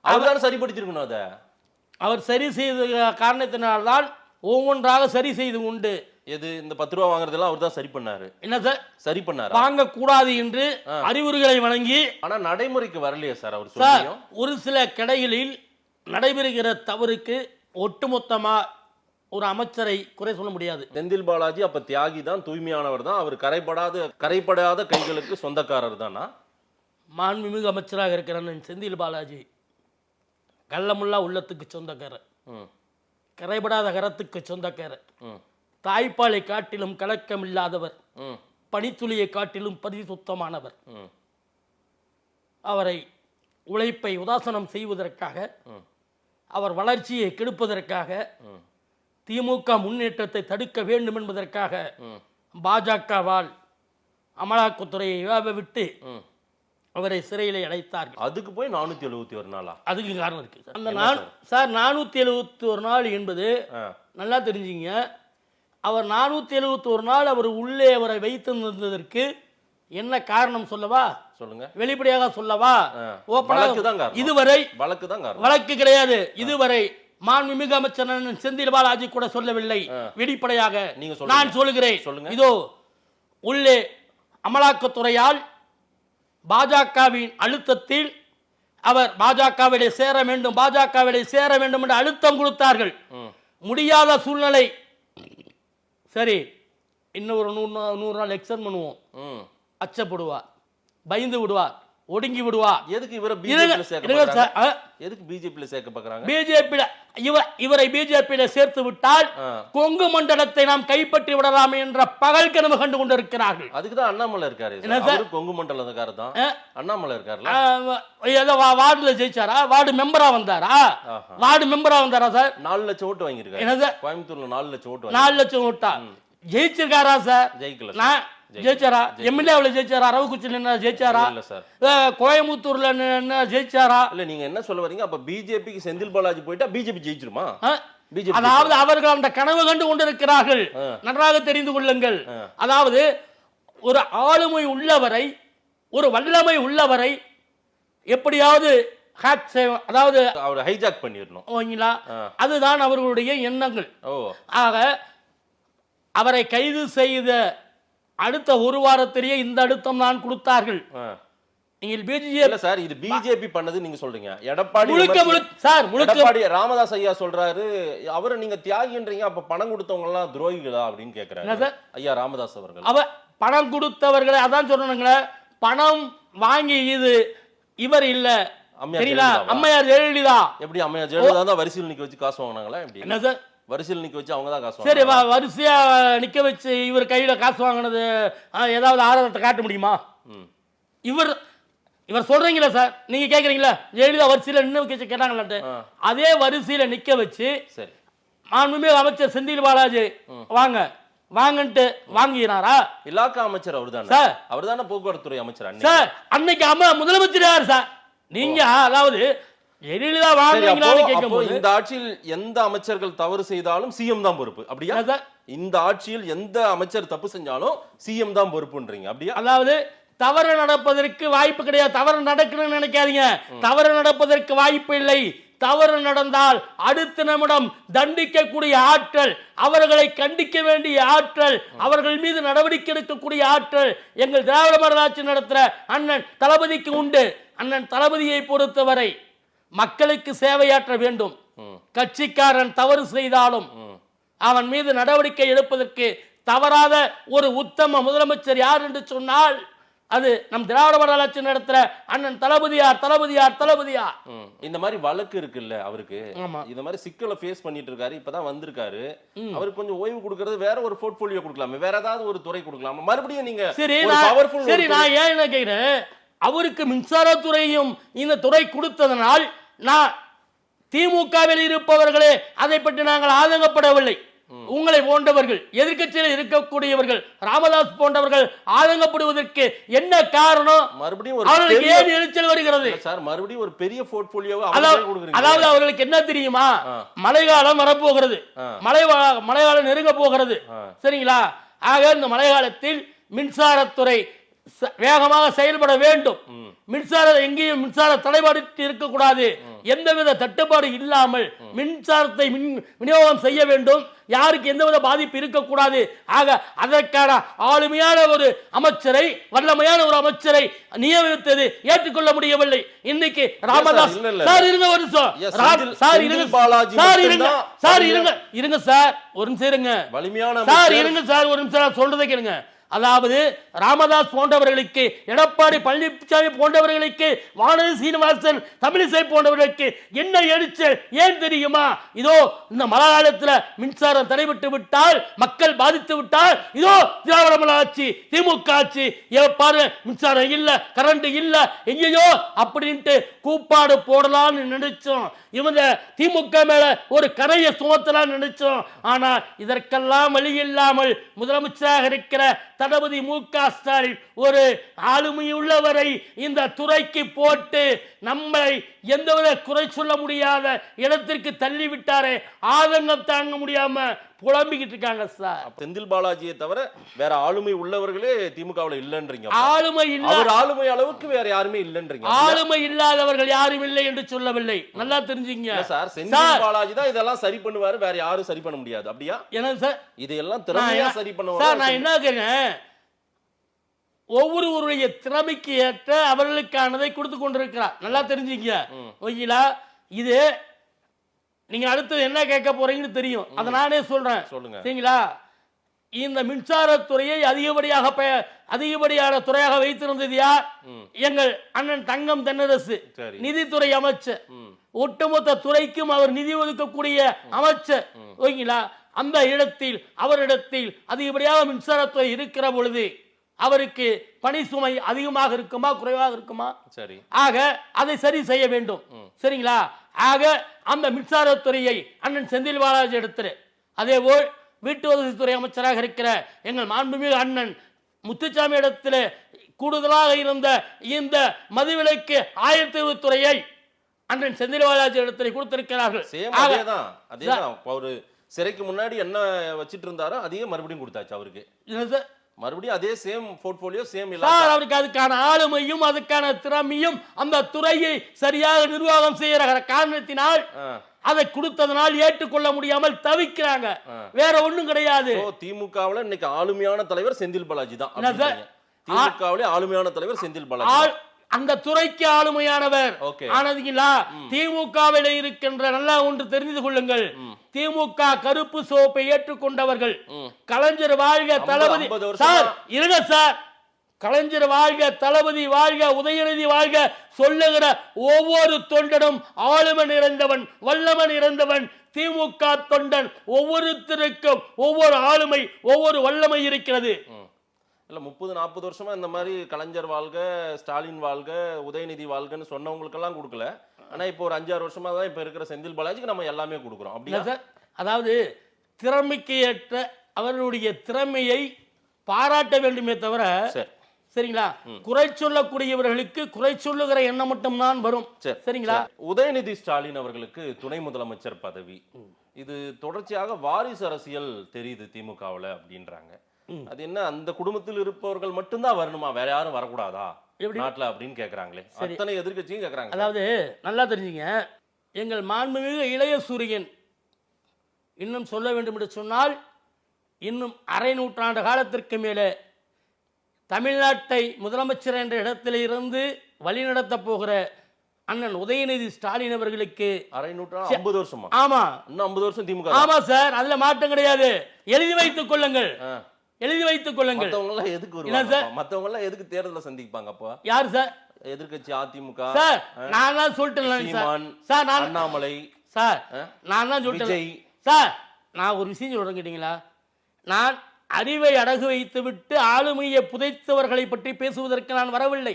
அவர்தான் சரிப்படுத்திருக்கணும். அதை அவர் சரி செய்த காரணத்தினால்தான் ஒவ்வொன்றாக சரி செய்து உண்டு. எது இந்த 10 ரூபாய் வாங்குறதெல்லாம் அவர் தான் சரி பண்ணாரு. என்ன சார் சரி பண்ணாரு? வாங்க கூடாது என்று அறிவுரைகளை வழங்கி. ஆனா நடைமுறைக்கு வரலையே சார் அவர் சொல்லியும். ஒரு சில கடைகளில் நடைபெறுகிற தவறுக்கு ஒட்டுமொத்தமா ஒரு அமைச்சரை குறை சொல்ல முடியாது. செந்தில் பாலாஜி அப்ப தியாகி தான், தூய்மையானவர் தான், அவர் கரைப்படாத கைகளுக்கு சொந்தக்காரர் தானா? மாண்புமிகு அமைச்சராக இருக்கிற செந்தில் பாலாஜி கள்ளமுல்லா உள்ளத்துக்கு சொந்தக்காரர், கரைபடாத கரத்துக்கு சொந்தக்காரர், தாய்ப்பாலை காட்டிலும் கலக்கம் இல்லாதவர், பனித்துளியை காட்டிலும் பரிசுத்தமானவர். அவரை உழைப்பை உதாசனம் செய்வதற்காக, அவர் வளர்ச்சியை கெடுப்பதற்காக, திமுக முன்னேற்றத்தை தடுக்க வேண்டும் என்பதற்காக பாஜகவால் அமலாக்கத்துறையை விட்டு அவரை சிறையிலே அடைத்தார்கள். அதுக்கு போய் 471 நாளா? அதுக்கு காரணம் இருக்கு. அந்த 471 நாள் என்பது நல்லா தெரிஞ்சுங்க. அவர் 471 நாள் அவர் உள்ளே அவரை வைத்திருந்ததற்கு என்ன காரணம் சொல்லவா? சொல்லுங்க, வெளிப்படையாக சொல்லவா? இதுவரை வழக்கு கிடையாது. இதுவரை மாண்புமிகு அமைச்சர் செந்தில் பாலாஜி கூட சொல்லவில்லை. வெளிப்படையாக நான் சொல்லுகிறேன். இதோ உள்ளே அமலாக்கத்துறையால் பாஜகவின் அழுத்தத்தில் அவர் பாஜகவிலே சேர வேண்டும் என்று அழுத்தம் கொடுத்தார்கள். முடியாத சூழ்நிலை. சரி, இன்னும் ஒரு 100 நாள் எக்ஸ்டெண்ட் பண்ணுவோம். அச்சப்படுவார், பயந்து விடுவார், ஒடுங்கி விடுவார். எதுக்கு இவரை பிஜேபியில சேர்க்க பார்க்கறாங்க? இவரை பிஜேபியில சேர்த்து விட்டால் கொங்கு மண்டலத்தை நாம் கைப்பற்றி விடலாம் என்ற பகல் கனவு கண்டு கொண்டிருக்கிறார்கள். அதுக்கு தான் அண்ணாமலை இருக்காரு. கொங்கு மண்டலத்துக்காரர் தான் அண்ணாமலை இருக்காருல. ஏதோ வார்டுல ஜெயிச்சாரா? வார்டு மெம்பரா வந்தாரா சார்? 4 லட்சம் ஓட்டு வாங்கியிருக்காரு. கோயம்புத்தூர்ல 4 லட்சம் ஓட்டு. 4 லட்சம் ஓட்டா ஜெயிச்சிருக்காரா சார்? ஜெயிக்கல. ஜெயிச்சாரா? எம்எல்ஏவில் ஜெயிச்சாரா? அரவக்குச்சியில் என்ன ஜெயிச்சாரா? இல்ல சார். கோயம்புத்தூர்ல என்ன ஜெயிச்சாரா? இல்ல நீங்க என்ன சொல்ல வரீங்க? அப்ப பிஜேபிக்கு செந்தில் பாலாஜி போயிட்டா பிஜேபி ஜெயிச்சிருமா? பிஜேபி அதாவது அவர்கள் அந்த கனவு கண்டு கொண்டிருக்கிறார்கள். நன்றாக தெரிந்து கொள்ளுங்கள். அதாவது ஒரு ஆளுமை உள்ளவரை, ஒரு வல்லமை உள்ளவரை எப்படியாவது அதாவது அவர் ஹைஜாக் பண்ணிடணும். அதுதான் அவர்களுடைய எண்ணங்கள். ஆக அவரை கைது செய்த அடுத்த ஒரு வாரத்திலேயே இந்த அழுத்தம் தான் கொடுத்தார்கள். சார் இது பிஜேபி பண்ணது நீங்க சொல்றீங்க. எடப்பாடி ராமதாஸ் ஐயா சொல்றாரு அவரை நீங்க தியாகின்றீங்க, அப்ப பணம் கொடுத்தவங்க எல்லாம் துரோகிகளா அப்படின்னு கேக்குறாரு ஐயா ராமதாஸ் அவர்கள். அவ பணம் கொடுத்தவர்களை அதான் சொல்றாங்களே, பணம் வாங்கி இது இவர் இல்ல அம்மையார் ஜெயலலிதா. எப்படி அம்மையார் ஜெயலலிதா தான் வரிசையில் நிக்க வச்சு காசு வாங்கினாங்களா? எப்படி என்ன சார் வரிசையில் நிக்க வச்சு அவங்க தான் காசு? சரி, வரிசையா நிக்க வச்சு இவர் கையில காசு வாங்கினது ஏதாவது ஆதாரத்தை காட்ட முடியுமா? இவர் சொல்றீங்களா சார், நீங்க கேக்குறீங்களா ஜெயலலிதா வரிசையில நின்று கேட்டாங்களான்ட்டு? அதே வரிசையில நிக்க வச்சு சரி மாண்புமிகு அமைச்சர் செந்தில் பாலாஜி வாங்கன்ட்டு வாங்கினாரா? இலாக்கா அமைச்சர் அவர்தானே சார்? அவர்தானே போக்குவரத்து துறை அமைச்சர் சார். அன்னைக்கு முதலமைச்சர் யார் சார்? நீங்க அதாவது ஜெயலலிதா வாங்குறீங்களான்னு கேட்கும்போது இந்த ஆட்சியில் எந்த அமைச்சர்கள் தவறு செய்தாலும் சிஎம் தான் பொறுப்பு அப்படியா? இந்த ஆட்சியில் எந்த அமைச்சர் தப்பு செஞ்சாலும் சிஎம் தான் பொறுப்புன்றீங்க அப்படியா? அதாவது தவறு நடப்பதற்கு வாய்ப்பு கிடையாது. தவறு நடக்கணும்னு நினைக்காதீங்க. தவறு நடப்பதற்கு வாய்ப்பு இல்லை. தவறு நடந்தால் அடுத்த நிமிடம் தண்டிக்கக்கூடிய ஆற்றல், அவர்களை கண்டிக்க வேண்டிய ஆற்றல், அவர்கள் மீது நடவடிக்கை எடுக்கக்கூடிய ஆற்றல் எங்கள் திராவிட மாடல் நடத்துற அண்ணன் தளபதிக்கு உண்டு. அண்ணன் தளபதியை பொறுத்தவரை மக்களுக்கு சேவையாற்ற வேண்டும். கட்சிக்காரன் தவறு செய்தாலும் அவன் மீது நடவடிக்கை எடுப்பதற்கு தவறாத ஒரு உத்தம முதலமைச்சர் யார் என்று சொன்னால் அது நம் திராவிட மாடல் நடத்துற அண்ணன் தளபதியார். இந்த மாதிரி வழக்கு இருக்குல்ல அவருக்கு, இந்த மாதிரி சிக்கலை ஃபேஸ் பண்ணிட்டு இருக்காரு, இப்பதான் வந்திருக்காரு. அவருக்கு கொஞ்சம் ஓய்வு கொடுக்கறது வேற ஒரு போர்ட்போலியோ கொடுக்கலாமே, வேற ஏதாவது ஒரு துறை கொடுக்கலாமா? மறுபடியும் நீங்க சரி நான் ஏன் என்ன கேக்குறேன், அவருக்கு மின்சாரத்துறையும் இந்த துறை கொடுத்ததனால் நான் திமுகவில் இருப்பவர்களே அதை பற்றி நாங்கள் ஆதங்கப்படவில்லை. உங்களை போன்றவர்கள், எதிர்க்கட்சியில் இருக்கக்கூடியவர்கள், ராமதாஸ் போன்றவர்கள் ஆதங்கப்படுவதற்கு என்ன காரணம்? மறுபடியும் அவர்களுக்கு ஏன் எரிச்சல் வருகிறது சார்? மறுபடியும் ஒரு பெரிய போர்ட்போலியோவை அதாவது அவர்களுக்கு என்ன தெரியுமா, மழைக்காலம் வரப்போகிறது, மழைக்காலம் நெருங்க போகிறது, சரிங்களா? ஆக இந்த மழைக்காலத்தில் மின்சாரத்துறை வேகமாக செயல்பட வேண்டும். எங்கேயும் மின்சார தடைபாடு இருக்கக்கூடாது. எந்தவித தட்டுப்பாடு இல்லாமல் மின்சாரத்தை விநியோகம் செய்ய வேண்டும். யாருக்கு எந்தவித பாதிப்பு இருக்கக்கூடாது. ஆக அதற்கான ஆளுமையான ஒரு அமைச்சரை, வல்லமையான ஒரு அமைச்சரை நியமித்தது ஏற்றுக்கொள்ள முடியவில்லை. இன்னைக்கு ராமதாஸ் சார் இருங்க ஒரு நிமிஷம் சார் இருங்க சார் ஒரு நிமிஷம் இருங்க சார் இருங்க சார் ஒரு நிமிஷம் சொல்றதை கேளுங்க. அதாவது ராமதாஸ் போன்றவர்களுக்கு, எடப்பாடி பழனிசாமி போன்றவர்களுக்கு, வானதி சீனிவாசன், தமிழிசை போன்றவர்களுக்கு என்ன எரிச்சல் ஏன் தெரியுமா? இதோ இந்த மழை காலத்தில் மின்சாரம் தடைபட்டு விட்டால், மக்கள் பாதித்து விட்டால், இதோ திராவிட மாடல் ஆட்சி, திமுக ஆட்சி, பாரு மின்சாரம் இல்ல, கரண்ட் இல்ல, எங்கேயோ அப்படின்ட்டு கூப்பாடு போடலாம்னு நினைச்சோம். இவங்க திமுக மேல ஒரு கரையை சுமத்தலாம் நினைச்சோம். ஆனால் இதற்கெல்லாம் வழி இல்லாமல் முதலமைச்சராக இருக்கிற தளபதி மு.க. ஸ்டாலின் ஒரு ஆளுமையுள்ளவரை இந்த துறைக்கு போட்டு நம்மை எந்தவித குறை சொல்ல முடியாத இடத்திற்கு தள்ளிவிட்டாரே, ஆதங்கம் தாங்க முடியாம புலம்பிக்கிட்டு இருக்காங்க சார். செந்தில் பாலாஜியை தவிர வேற ஆளுமை உள்ளவர்களே திமுகவில் இல்லன்றீங்க. ஆளுமை இல்ல, ஆளுமை அளவுக்கு வேற யாருமே இல்லன்றீங்க. ஆளுமை இல்லாதவர்கள் யாரும் இல்லை என்று சொல்லவில்லை, நல்லா தெரிஞ்சுங்க சார். செந்தில் பாலாஜி தான் இதெல்லாம் சரி பண்ணுவாரு, வேற யாரும் சரி பண்ண முடியாது அப்படியா? என்ன சார் இதெல்லாம் திறமையா சரி பண்ணுவாங்க சார். நான் என்ன கேக்குறேன், ஒவ்வொருவருடைய திறமைக்கு ஏற்ற அவர்களுக்கானதை கொடுத்து கொண்டிருக்கிறார், நல்லா தெரிஞ்சுங்க. ஓகேங்களா? இது நீங்க அடுத்து என்ன கேட்க போறீங்கன்னு தெரியும், அதை நானே சொல்றேன், சரிங்களா? இந்த மின்சாரத்துறையை அதிகப்படியான துறையாக வைத்திருந்தது யார்? எங்கள் அண்ணன் தங்கம் தென்னரசு, நிதித்துறை அமைச்சர். ஒட்டுமொத்த துறைக்கும் அவர் நிதி ஒதுக்கக்கூடிய அமைச்சர், ஓகேங்களா? அந்த இடத்தில் அவரிடத்தில் அதிகப்படியாக மின்சாரத்துறை இருக்கிற பொழுது அவருக்கு பணி சுமை அதிகமாக இருக்குமா, குறைவாக இருக்குமா? சரி. ஆக அதை சரி செய்ய வேண்டும், சரிங்களா? ஆக அந்த மின்சாரத்துறையை அண்ணன் செந்தில் பாலாஜி எடுத்து, அதே போல் வீட்டு வசதித்துறை அமைச்சராக இருக்கிற எங்கள் மாண்புமிகு அண்ணன் முத்துச்சாமி இடத்துல கூடுதலாக இருந்த இந்த மதுவிலக்கு ஆயத்தீவுத்துறையை அண்ணன் செந்தில் பாலாஜி இடத்துல கொடுத்திருக்கிறார்கள். அதேதான் ஒரு சிறைக்கு முன்னாடி என்ன வச்சிட்டு இருந்தாரோ அதையே மறுபடியும் கொடுத்தாச்சு அவருக்கு. மறுபடியும் அதே சேம் போர்ட்போலியோ சேம் இல்ல சார். அவருக்கு அதுக்கான ஆளுமையும் அதுக்கான திறமையும் அந்த துறையை சரியாக நிர்வாகம் செய்யற காரணத்தினால் அதை கொடுத்ததனால் ஏற்றுக்கொள்ள முடியாமல் தவிக்கிறாங்க. வேற ஒண்ணும் கிடையாது. திமுகவுல இன்னைக்கு ஆளுமையான தலைவர் செந்தில் பாலாஜி தான். திமுகவுல ஆளுமையான தலைவர் செந்தில் பாலாஜி. அந்த துறைக்கு ஆளுமையானவர் ஆனதுங்களா. திமுகவில் இருக்கின்ற நல்லா ஒன்று தெரிந்து கொள்ளுங்கள். திமுக கருப்பு சோப்பை ஏற்றுக்கொண்டவர்கள். கலைஞர் வாழ்க தளபதி சார் இருங்க சார். கலைஞர் வாழ்க தளபதி வாழ்க உதயநிதி வாழ்க சொல்லுகிற ஒவ்வொரு தொண்டனும் ஆளுமை நிறைந்தவன் வல்லவன் நிறைந்தவன். திமுக தொண்டன் ஒவ்வொருத்தருக்கும் ஒவ்வொரு ஆளுமை ஒவ்வொரு வல்லமை இருக்கிறது. இல்ல 30-40 வருஷமா இந்த மாதிரி கலைஞர் வாழ்க ஸ்டாலின் வாழ்க உதயநிதி வாழ்கன்னு சொன்னவங்களுக்கெல்லாம் கொடுக்கல. ஆனா இப்போ ஒரு 5-6 வருஷமா தான் இப்ப இருக்கிற செந்தில் பாலாஜிக்கு நம்ம எல்லாமே கொடுக்குறோம். அப்படியா சார்? அதாவது திறமைக்கு ஏற்ற அவர்களுடைய திறமையை பாராட்ட வேண்டுமே தவிர சரிங்களா, குறை சொல்லக்கூடியவர்களுக்கு குறை சொல்லுகிற எண்ணம் மட்டும் தான் வரும். சரிங்களா. உதயநிதி ஸ்டாலின் அவர்களுக்கு துணை முதலமைச்சர் பதவி, இது தொடர்ச்சியாக வாரிசு அரசியல் தெரியுது திமுகவுல அப்படின்றாங்க. அது என்ன, அந்த குடும்பத்தில் இருப்பவர்கள் மட்டும்தான் வரணுமா, வேற யாரும் வரக்கூடாதா நாட்டுல அப்படின்னு கேக்குறாங்களே. அத்தனை எதிர்க்கட்சியும் கேக்குறாங்க. அதாவது நல்லா தெரிஞ்சுங்க, எங்கள் மாண்புமிகு இளைய சூரியன் இன்னும் சொல்ல வேண்டும் என்று சொன்னால் இன்னும் அரை நூற்றாண்டு காலத்திற்கு மேலே தமிழ்நாட்டை முதலமைச்சர் என்ற இடத்தில் இருந்து வழிநடத்த போகிற அண்ணன் உதயநிதி ஸ்டாலின் அவர்களுக்கு அரை நூற்றாண்டு 50 வருஷமா? ஆமா, இன்னும் 50 வருஷம் திமுக. ஆமா சார், அதுல மாற்றம் கிடையாது. எழுதி வைத்துக் கொள்ளுங்கள், எழுதி வைத்துக் கொள்ளுங்கள். மத்தவங்க எல்லாம் எதுக்கு வருவாங்க? மத்தவங்க எல்லாம் எதுக்கு தேர்தலை சந்திப்பாங்க? அப்போ யார் சார் எதிர்க்கட்சி? அதிமுக சார். நான் தான் சொல்லிட்டேன் சார், அண்ணாமலை சார், நான் தான் சொல்லிட்டேன் சார். நான் ஒரு விஷயம் சொல்றேன் கேட்டீங்களா, நான் அறிவை அடகு வைத்து விட்டு ஆளுமையை புதைத்தவர்களை பற்றி பேசுவதற்கு நான் வரவில்லை.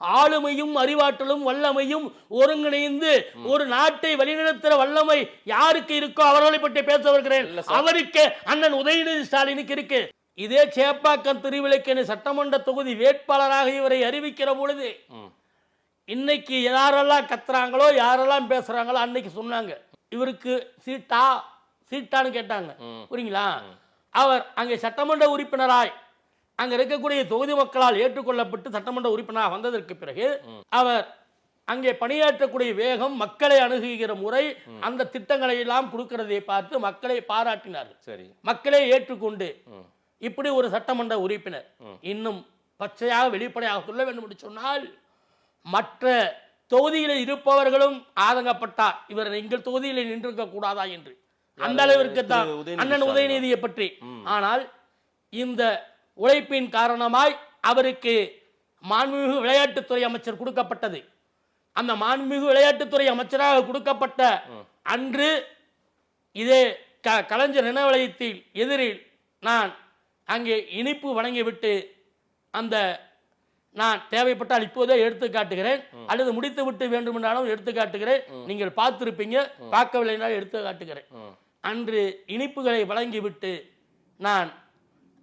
ஆளுமையும் அறிவாற்றலும் வல்லமையும் ஒருங்கிணைந்து ஒரு நாட்டை வழிநடத்துகிற வல்லமை யாருக்கு இருக்கோ அவர்களை பற்றி பேச வருகிறேன். அவருக்கு அண்ணன் உதயநிதி ஸ்டாலினுக்கு இருக்கு. இதே சேப்பாக்கம் திருவிளைக்கேணி சட்டமன்ற தொகுதி வேட்பாளராக இவரை அறிவிக்கிற பொழுது இன்னைக்கு யாரெல்லாம் கத்துறாங்களோ யாரெல்லாம் பேசுறாங்களோ அன்னைக்கு சொன்னாங்க இவருக்கு சீட்டான்னு கேட்டாங்க. புரியுங்களா. அவர் அங்கே சட்டமன்ற உறுப்பினராய் அங்க இருக்கக்கூடிய தொகுதி மக்களால் ஏற்றுக்கொள்ளப்பட்டு சட்டமன்ற உறுப்பினராக வந்ததற்கு பிறகு அவர் அங்கே பணியாற்றக்கூடிய வேகம், மக்களை அணுகுகிற முறை, அந்த திட்டங்களை எல்லாம் கொடுக்கிறதை பார்த்து மக்களை பாராட்டினார்கள். மக்களை ஏற்றுக்கொண்டு இப்படி ஒரு சட்டமன்ற உறுப்பினர் இன்னும் பச்சையாக வெளிப்படையாக சொல்ல வேண்டும் என்று சொன்னால் மற்ற தொகுதிகளில் இருப்பவர்களும் ஆதங்கப்பட்டார் இவர் எங்கள் தொகுதியில் நின்றிருக்க கூடாதா என்று. அந்த அளவிற்கு தான் அண்ணன் உதயநிதியை பற்றி. ஆனால் இந்த உழைப்பின் காரணமாய் அவருக்கு மாண்புமிகு விளையாட்டுத்துறை அமைச்சர் கொடுக்கப்பட்டது. அந்த மாண்புமிகு விளையாட்டுத்துறை அமைச்சராக கொடுக்கப்பட்ட அன்று இதே கலைஞர் நினைவலயத்தில் எதிரில் நான் அங்கே இனிப்பு வழங்கிவிட்டு அந்த நான் தேவைப்பட்டால் இப்போதே எடுத்து காட்டுகிறேன் அல்லது முடித்து விட்டு வேண்டும் என்றாலும் எடுத்து காட்டுகிறேன். நீங்கள் பார்த்திருப்பீங்க, பார்க்கவில்லை என்றால் எடுத்து காட்டுகிறேன். அன்று இனிப்புகளை வழங்கிவிட்டு நான்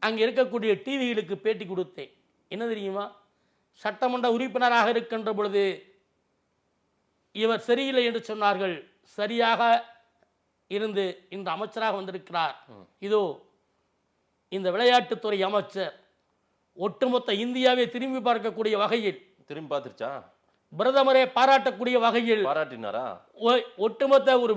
அங்கே இருக்கக்கூடிய டிவிகளுக்கு பேட்டி கொடுத்தேன். என்ன தெரியுமா, சட்டமன்ற உறுப்பினராக இருக்கின்ற பொழுது இவர் சரியில்லை என்று சொன்னார்கள். சரியாக இருந்து இன்று அமைச்சராக வந்திருக்கிறார். இதோ இந்த விளையாட்டுத்துறை அமைச்சர் ஒட்டுமொத்த இந்தியாவை திரும்பி பார்க்கக்கூடிய வகையில், திரும்பி பார்த்துருச்சா, பிரதமரை பாராட்டக்கூடிய வகையில் பாராட்டினாரா? ஒட்டுமொத்த ஒரு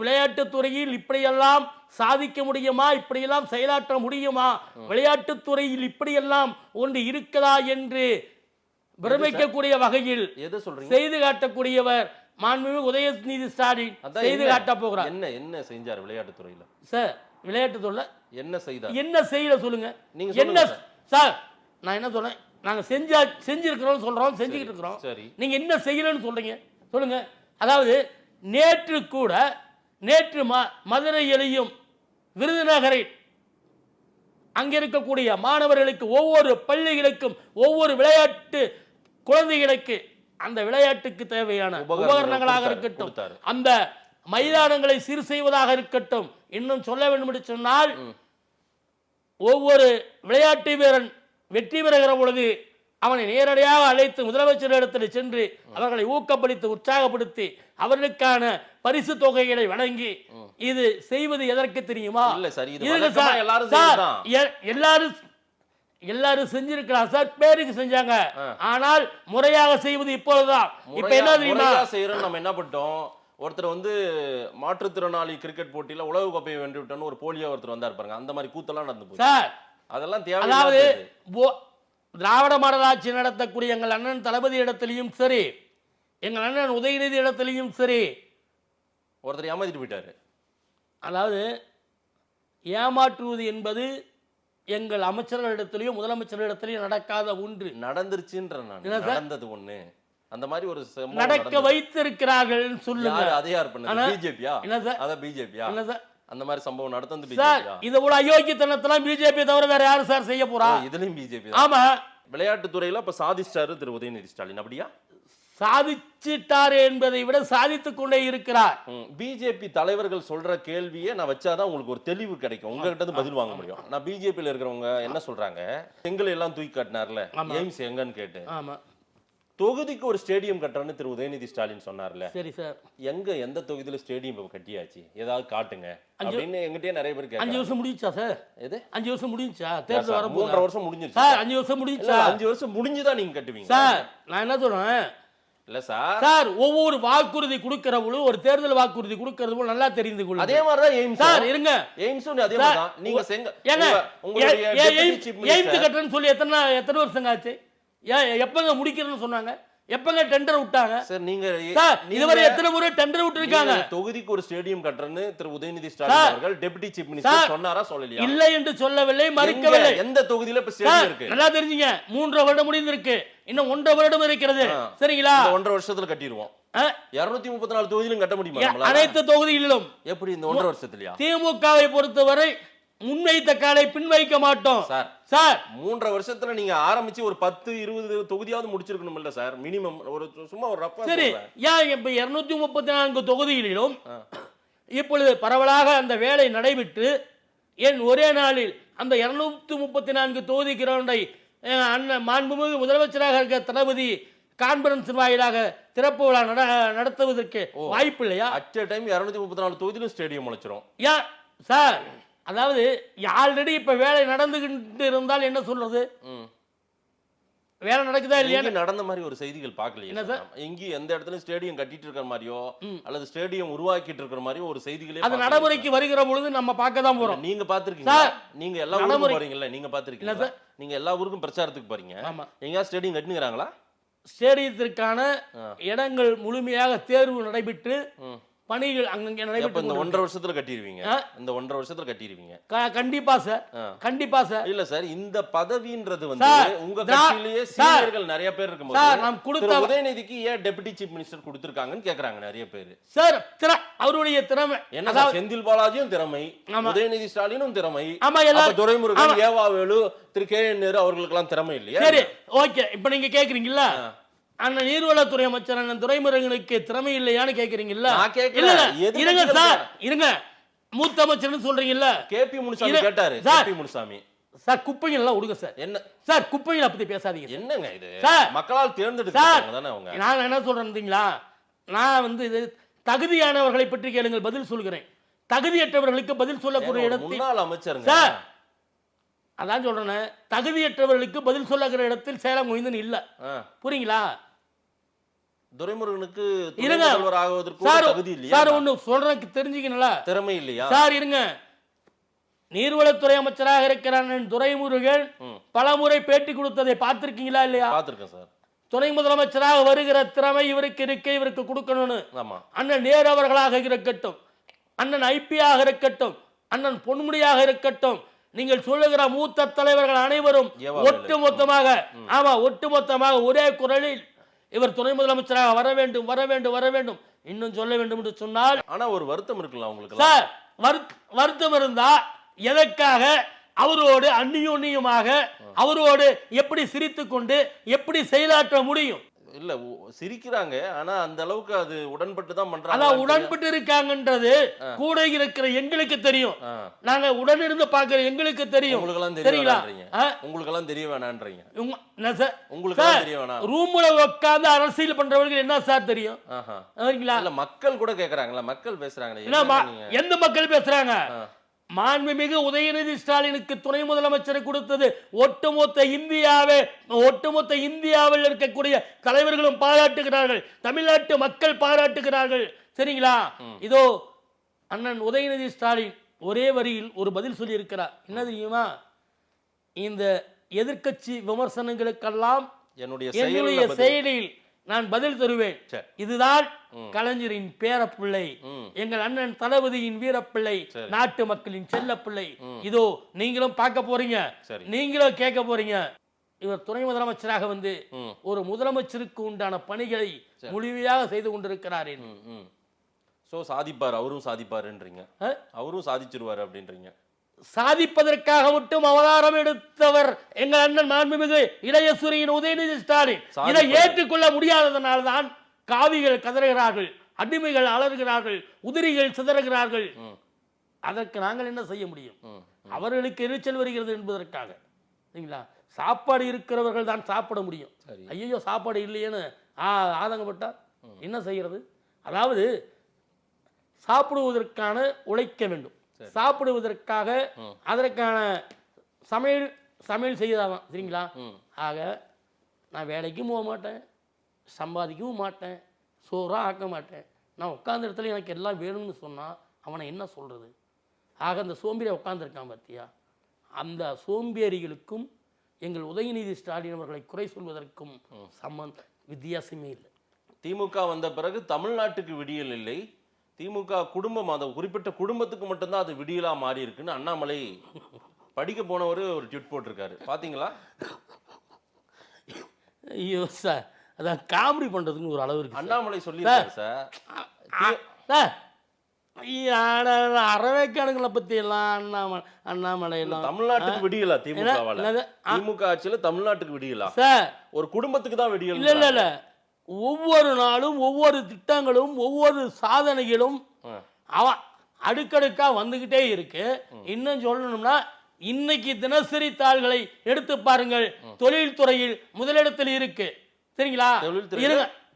விளையாட்டுத்துறையில் இப்படியெல்லாம் சாதிக்க முடியுமா, இப்படியெல்லாம் செயலாற்ற முடியுமா, விளையாட்டுத்துறையில் இப்படியெல்லாம் ஒன்று இருக்குதா என்று பிரமிக்கக்கூடிய வகையில் செய்து காட்டக்கூடியவர் மாண்புமிகு உதயநிதி ஸ்டாலின் செய்து காட்ட போகிறார். என்ன செஞ்சார் விளையாட்டுத்துறையில? சார் விளையாட்டுத்துறையில என்ன செய்தார்? என்ன செய்யல சொல்லுங்க. என்ன சார், நான் என்ன சொல்றேன், நாங்க செஞ்சிருக்கிறோம் சொல்றோம், செஞ்சுக்கிட்டு இருக்கிறோம். நீங்க என்ன செய்யலன்னு சொல்றீங்க சொல்லுங்க. அதாவது நேற்று மதுரையிலையும் விருதுநகரில் அங்க இருக்கக்கூடிய மாணவர்களுக்கு, ஒவ்வொரு பள்ளிகளுக்கும், ஒவ்வொரு விளையாட்டு குழந்தைகளுக்கு அந்த விளையாட்டுக்கு தேவையான உபகரணங்களாக இருக்கட்டும், அந்த மைதானங்களை சீர் செய்வதாக இருக்கட்டும், இன்னும் சொல்ல வேண்டும் என்று சொன்னால் ஒவ்வொரு விளையாட்டு வீரன் வெற்றி பெறுகிற பொழுது அவனை நேரடியாக அழைத்து முதலமைச்சரிடத்தில் சென்று அவர்களை ஊக்கப்படுத்தி உற்சாகப்படுத்தி அவர்களுக்கான பரிசு தொகைகளை வழங்கி இது செய்வது எதற்கு தெரியுமா? இல்ல சார், இது இருங்க வழக்கமா சார், எல்லாரும் சார், செய்யறதுதான். எல்லாரும் செஞ்சிருக்கலாம் சார், பேருக்கு செஞ்சாங்க. ஆனால் முறையாக செய்வது இப்பொழுதுதான். இப்ப என்ன தெரியுமா செய்யறோம்? நம்ம என்ன பண்ணிட்டோம், ஒருத்தர் வந்து மாற்றுத்திறனாளி கிரிக்கெட் போட்டியில உலக கோப்பையை வென்று விட்டோன்னு ஒரு போலியா ஒருத்தர் வந்தார் பாருங்க, அந்த மாதிரி கூத்தெல்லாம் நடந்து போச்சு சார். அதெல்லாம் அதாவது தேவையில்லை. திராவிட மாடல் ஆட்சி நடத்தக்கூடிய எங்கள் அண்ணன் தளபதி இடத்திலையும் சரி, எங்கள் அண்ணன் உதயநிதி இடத்திலையும் சரி, ஒருத்தர் ஏமாத்திட்டு போயிட்டாரு. அதாவது ஏமாற்றுவது என்பது எங்கள் அமைச்சர்களிடத்திலையும் முதலமைச்சர்களிடத்திலையும் நடக்காத ஒன்று. நடந்துருச்சுன்ற நான் நடந்தது ஒண்ணு, அந்த மாதிரி ஒரு நடக்க வைத்திருக்கிறார்கள் சொல்லுங்க. அதை யார் பண்ணது? பிஜேபியா? என்ன சார்? அத பிஜேபியா? என்ன சார் அந்த மாதிரி சம்பவம் நடந்தது சார்? பிஜேபியா? இத கூட அயோக்கியத்தனத்தெல்லாம் பிஜேபி தவிர வேற யாரு சார் செய்ய போறா? இதுலயும் பிஜேபி. ஆமா, விளையாட்டு துறையில இப்ப சாதிச்சாரு திரு உதயநிதி ஸ்டாலின். அப்படியா? சாதிச்சிட்டார் என்பதை விட சாதித்துக் கொண்டே இருக்கிறார். பிஜேபி தலைவர்கள் சொல்ற கேள்வியை நான் வச்சாதான் உங்களுக்கு ஒரு தெளிவு கிடைக்கும், உங்ககிட்ட இருந்து பதில் வாங்க முடியும். நான் பிஜேபியில இருக்கிறவங்க என்ன சொல்றாங்க, செங்கல் எல்லாம் தூக்கி காட்டினார்ல, எய்ம்ஸ் எங்கன்னு கேட்டு, ஆமா, தொகுதிக்கு ஒரு ஸ்டேடியம் கட்டுறன்னு திரு உதயநிதி ஸ்டாலின் சொன்னார்ல. சரி சார், எந்த தொகுதியில ஸ்டேடியம் கட்டியாச்சு, ஏதாவது காட்டுங்க அப்படின்னு எங்கிட்டே நிறைய பேர் கேட்க. 5 வருஷம் முடிஞ்சா சார்? எது 5 வருஷம் முடிஞ்சா? தேர்தல் வர 3.5 வருஷம் முடிஞ்சிருச்சு சார். 5 வருஷம் முடிஞ்சா? 5 வருஷம் முடிஞ்சுதான் நீங்க கட்டுவீங்க சார். நான் என்ன சொல்றேன் இல்ல சார், சார், ஒவ்வொரு வாக்குறுதி கொடுக்கிற போது ஒரு தேர்தல் வாக்குறுதி கொடுக்கிறது போல நல்லா தெரிந்து கொள்ளுங்க. அதே மாதிரி தான் எய்ம்ஸ் சார். இருங்க, எய்ம்ஸ் அதே மாதிரி தான் நீங்க உங்களுடைய எய்ம்ஸ் கட்டறன்னு சொல்லி எத்தனை வருஷம் ஆச்சு? எப்பங்க முடிக்கிறேன்னு சொன்னாங்க? எப்பங்க டெண்டர் விட்டாங்க சார்? நீங்க சார் இதுவரை எத்தனை முறை டெண்டர் விட்டுருக்காங்க? தொகுதிக்கு ஒரு ஸ்டேடியம் கட்டறன்னு திரு உதயநிதி ஸ்டாலின் அவர்கள் டெபுட்டி சீஃப் மினிஸ்டர் சொன்னாரா சொல்லலையா? இல்லை என்று சொல்லவில்லை, மறுக்கவில்லை. எந்த தொகுதியில இப்ப ஸ்டேடியம் இருக்கு? நல்லா தெரிஞ்சுங்க, 3 வருடம் முடிந்திருக்கு, இன்னும் 1.5 வருடம் இருக்கிறது. சரிங்களா? 1.5 வருஷத்துல கட்டிடுவோம். 234 தொகுதியிலும் கட்ட முடியுமா? அனைத்து தொகுதிகளிலும். எப்படி இந்த 1.5 வருஷத்துலயா? திமுகவை பொறுத்தவரை முன்வைத்த காலை பின் வைக்க மாட்டோம் சார். சார் 3.5 வருஷத்துல நீங்க ஆரம்பிச்சு ஒரு 10-20 தொகுதியாவது முடிச்சிருக்கணும் இல்ல சார்? மினிமம் ஒரு சும்மா ஒரு ரப்பா. சரி, ஏன் இப்ப 234 தொகுதிகளிலும் இப்பொழுது பரவலாக அந்த வேலை நடைபெற்று ஏன் ஒரே நாளில் அந்த 234 தொகுதி கிரவுண்டை அண்ணன் மாண்புமிகு முதலமைச்சராக இருக்க தளபதி கான்பரன்ஸ் வாயிலாக திறப்பு விழா நடத்துவதற்கு வாய்ப்பு இல்லையா? அட் எ டைம் 234 தொகுதியிலும் ஸ்டேடியம் முளைச்சிரும். சார், அதாவது ஆல்ரெடி இப்ப வேலை நடந்துகிட்டு இருந்தால் என்ன சொல்றது? வேலை நடக்குதா இல்லையா? நடந்த மாதிரி ஒரு செய்திகள் பார்க்கலையே. எங்கேயும் எந்த இடத்துல ஸ்டேடியம் கட்டிட்டு இருக்கிற மாதிரியோ அல்லது ஸ்டேடியம் உருவாக்கிட்டு இருக்கிற மாதிரியோ ஒரு செய்திகளே அது நடைமுறைக்கு வருகிற பொழுது நம்ம பார்க்க தான் போறோம். நீங்க பாத்துருக்கீங்க, நீங்க எல்லா ஊருக்கும் போறீங்கல்ல, நீங்க பாத்துருக்கீங்க, நீங்க எல்லா ஊருக்கும் பிரச்சாரத்துக்கு போறீங்க. எங்கேயாவது ஸ்டேடியம் கட்டினுங்கிறாங்களா? ஸ்டேடியத்திற்கான இடங்கள் முழுமையாக தேர்வு நடைபெற்று பணிகள் அங்கங்க நடைபெற்று இந்த 1.5 வருஷத்துல கட்டிடுவீங்க. இந்த 1.5 வருஷத்துல கட்டிடுவீங்க கண்டிப்பா சார், கண்டிப்பா சார். இல்ல சார், இந்த பதவின்றது வந்து உங்க கட்சியிலேயே சீனியர்கள் நிறைய பேர் இருக்கும்போது நாம் கொடுத்த உதயநிதிக்கு ஏன் டெபுட்டி சீஃப் மினிஸ்டர் கொடுத்திருக்காங்கன்னு கேக்குறாங்க நிறைய பேர். சார், அவருடைய திறமை என்ன சார்? செந்தில் பாலாஜியும் திறமை, உதயநிதி ஸ்டாலினும் திறமை, துரைமுருகன், ஏவாவேலு, திரு கே என் நேரு அவர்களுக்கெல்லாம் திறமை இல்லையா? சரி, ஓகே. இப்ப நீங்க கேக்குறீங்களா அண்ணன் நீர்வளத்துறை அமைச்சர் அண்ணன் துரைமுருகனுக்கு திறமை இல்லையான்னு கேக்குறீங்கல்ல? இருங்க சார், இருங்க. மூத்த அமைச்சர்னு சொல்றீங்கல்ல, கேபி முனுசாமி கேட்டாரு. கேபி முனுசாமி சார், குப்பைகள் எல்லாம் விடுங்க சார். என்ன சார், குப்பைகளை பத்தி பேசாதீங்க. என்னங்க இது? சார், மக்களால் தேர்ந்தெடுத்தாங்க தானே அவங்க. நான் என்ன சொல்றேன், நான் வந்து இது தகுதியானவர்களை பற்றி கேளுங்கள், பதில் சொல்கிறேன். தகுதியற்றவர்களுக்கு பதில் சொல்லக்கூடிய இடத்தில் முன்னாள் அமைச்சருங்க சார், அதான் சொல்றேன், தகுதியற்றவர்களுக்கு பதில் சொல்லுகிற இடத்தில் சேலம் கோவிந்தன் இல்ல. புரியுங்களா? துரைமுருகனுக்கு முதல்வர் ஆகுவதற்கு தகுதி இல்லையா? சார், ஒண்ணு சொல்றதுக்கு தெரிஞ்சுக்கணும்ல, திறமை இல்லையா? சார் இருங்க. நீர்வளத்துறை அமைச்சராக இருக்கிற துரைமுருகன் பலமுறை பேட்டி கொடுத்ததை பார்த்திருக்கீங்களா இல்லையா? பார்த்திருக்கேன் சார். துணை முதலமைச்சராக வருகிற திறமை இவருக்கு இருக்கு, இவருக்கு கொடுக்கணும்னு. ஆமா. அண்ணன் நேரு அவர்களாக இருக்கட்டும், அண்ணன் ஐபியாக இருக்கட்டும், அண்ணன் பொன்முடியாக இருக்கட்டும், நீங்கள் சொல்லுகிற மூத்த தலைவர்கள் அனைவரும் ஒட்டுமொத்தமாக ஒரே குரலில் இவர் துணை முதலமைச்சராக வர வேண்டும், வர வேண்டும், வர வேண்டும், இன்னும் சொல்ல வேண்டும் என்று சொன்னால். ஆனா ஒரு வருத்தம் இருக்கலாம் உங்களுக்கு சார். வருத்தம் இருந்தா எதற்காக அவரோடு அந்நியோன்யமாக அவரோடு எப்படி சிரித்துக் கொண்டு எப்படி செயலாற்ற முடியும்? இல்ல சிரிக்கிறாங்க, ஆனா அந்த அளவுக்கு அது உடன்பட்டு தான் பண்றாங்க. அதான் உடன்பட்டு இருக்காங்கன்றது கூட இருக்கிற எங்களுக்கு தெரியும். நாங்க உடனிருந்து பாக்குற எங்களுக்கு தெரியும். உங்களுக்கெல்லாம் தெரிய வேணான்றீங்க. உங்களுக்கெல்லாம் தெரிய வேணான்றீங்க. உங்களுக்கெல்லாம் தெரிய வேணாம். ரூம்ல உட்கார்ந்து அரசியல் பண்றவங்களுக்கு என்ன சார் தெரியும்? இல்ல மக்கள் கூட கேக்குறாங்கல்ல, மக்கள் பேசுறாங்களே. எந்த மக்கள் பேசுறாங்க? மாண்புமிகு உதயநிதி ஸ்டாலினுக்கு துணை முதலமைச்சரை கொடுத்தது ஒட்டுமொத்த இந்தியாவில் இருக்கக்கூடிய தலைவர்களும் பாராட்டுகிறார்கள், தமிழ்நாட்டு மக்கள் பாராட்டுகிறார்கள். சரிங்களா? இதோ அண்ணன் உதயநிதி ஸ்டாலின் ஒரே வரியில் ஒரு பதில் சொல்லி இருக்கிறார். என்ன தெரியுமா? இந்த எதிர்க்கட்சி விமர்சனங்களுக்கெல்லாம் என்னுடைய செயலில் நான் பதில் தருவேன். இதுதான் கலைஞரின் பேரப்பிள்ளை, எங்கள் அண்ணன் தளபதியின் வீரப்பிள்ளை, நாட்டு மக்களின் செல்லப்பிள்ளை. இதோ நீங்களும் பார்க்க போறீங்க, நீங்களும் கேட்க போறீங்க. இவர் துணை முதலமைச்சராக வந்து ஒரு முதலமைச்சருக்கு உண்டான பணிகளை முழுமையாக செய்து கொண்டிருக்கிறார். சோ சாதிப்பார், அவரும் சாதிப்பாருன்றீங்க. அவரும் சாதிச்சிருவாரு அப்படின்றீங்க. சாதிப்பதற்காக மட்டும் அவதாரம் எடுத்தவர் எங்கள் அண்ணன் மாண்புமிகு இளையசூரியின் உதயநிதி ஸ்டாலின். இதை ஏற்றுக்கொள்ள முடியாததனால்தான் காவிகள் கதறுகிறார்கள், அடிமைகள் அலறுகிறார்கள், உதிரிகள் சிதறுகிறார்கள். அதற்கு நாங்கள் என்ன செய்ய முடியும்? அவர்களுக்கு எரிச்சல் வருகிறது என்பதற்காக. சரிங்களா? சாப்பாடு இருக்கிறவர்கள் தான் சாப்பிட முடியும். ஐயோ சாப்பாடு இல்லையேன்னு ஆதங்கப்பட்டா என்ன செய்யறது? அதாவது சாப்பிடுவதற்கான உழைக்க வேண்டும், சாப்பிடுவதற்காக அதற்கான சமையல் செய்யலாம். சரிங்களா? ஆக நான் வேலைக்கும் போக மாட்டேன், சம்பாதிக்கவும் மாட்டேன், சோறாக ஆக்க மாட்டேன். நான் உட்கார்ந்த இடத்துல எனக்கு எல்லாம் வேணும்னு சொன்னால் அவனை என்ன சொல்கிறது? ஆக அந்த சோம்பேறி உட்கார்ந்துருக்கான் பார்த்தியா, அந்த சோம்பேறிகளுக்கும் எங்கள் உதயநிதி ஸ்டாலின் அவர்களை குறை சொல்வதற்கும் வித்தியாசமே இல்லை. திமுக வந்த பிறகு தமிழ்நாட்டுக்கு விடியல் இல்லை, திமுக குடும்பம், அந்த குறிப்பிட்ட குடும்பத்துக்கு மட்டும்தான் அது விடியலா மாறி இருக்குன்னு அண்ணாமலை படிக்க போனவர் ஒரு ட்வீட் போட்டிருக்காரு. பாத்தீங்களா? ஐயோ சார், அதான் காமெடி பண்றதுக்கு ஒரு அளவு இருக்கு. அண்ணாமலை சொல்லியிருக்காரு சார். அறவைக்கானுங்களை பத்தி எல்லாம் அண்ணாமலை எல்லாம் தமிழ்நாட்டுக்கு விடியலா? திமுக ஆட்சியில தமிழ்நாட்டுக்கு விடியலா? சார் ஒரு குடும்பத்துக்கு தான் விடியல். இல்ல இல்ல, ஒவ்வொரு நாளும் ஒவ்வொரு திட்டங்களும் ஒவ்வொரு சாதனைகளும் அடுக்கடுக்கா வந்துகிட்டே இருக்கு. இன்னும் சொல்லணும்னா இன்னைக்கு தினசரி தாள்களை எடுத்து பாருங்கள், தொழில்துறையில் முதலிடத்தில் இருக்கு. சரிங்களா?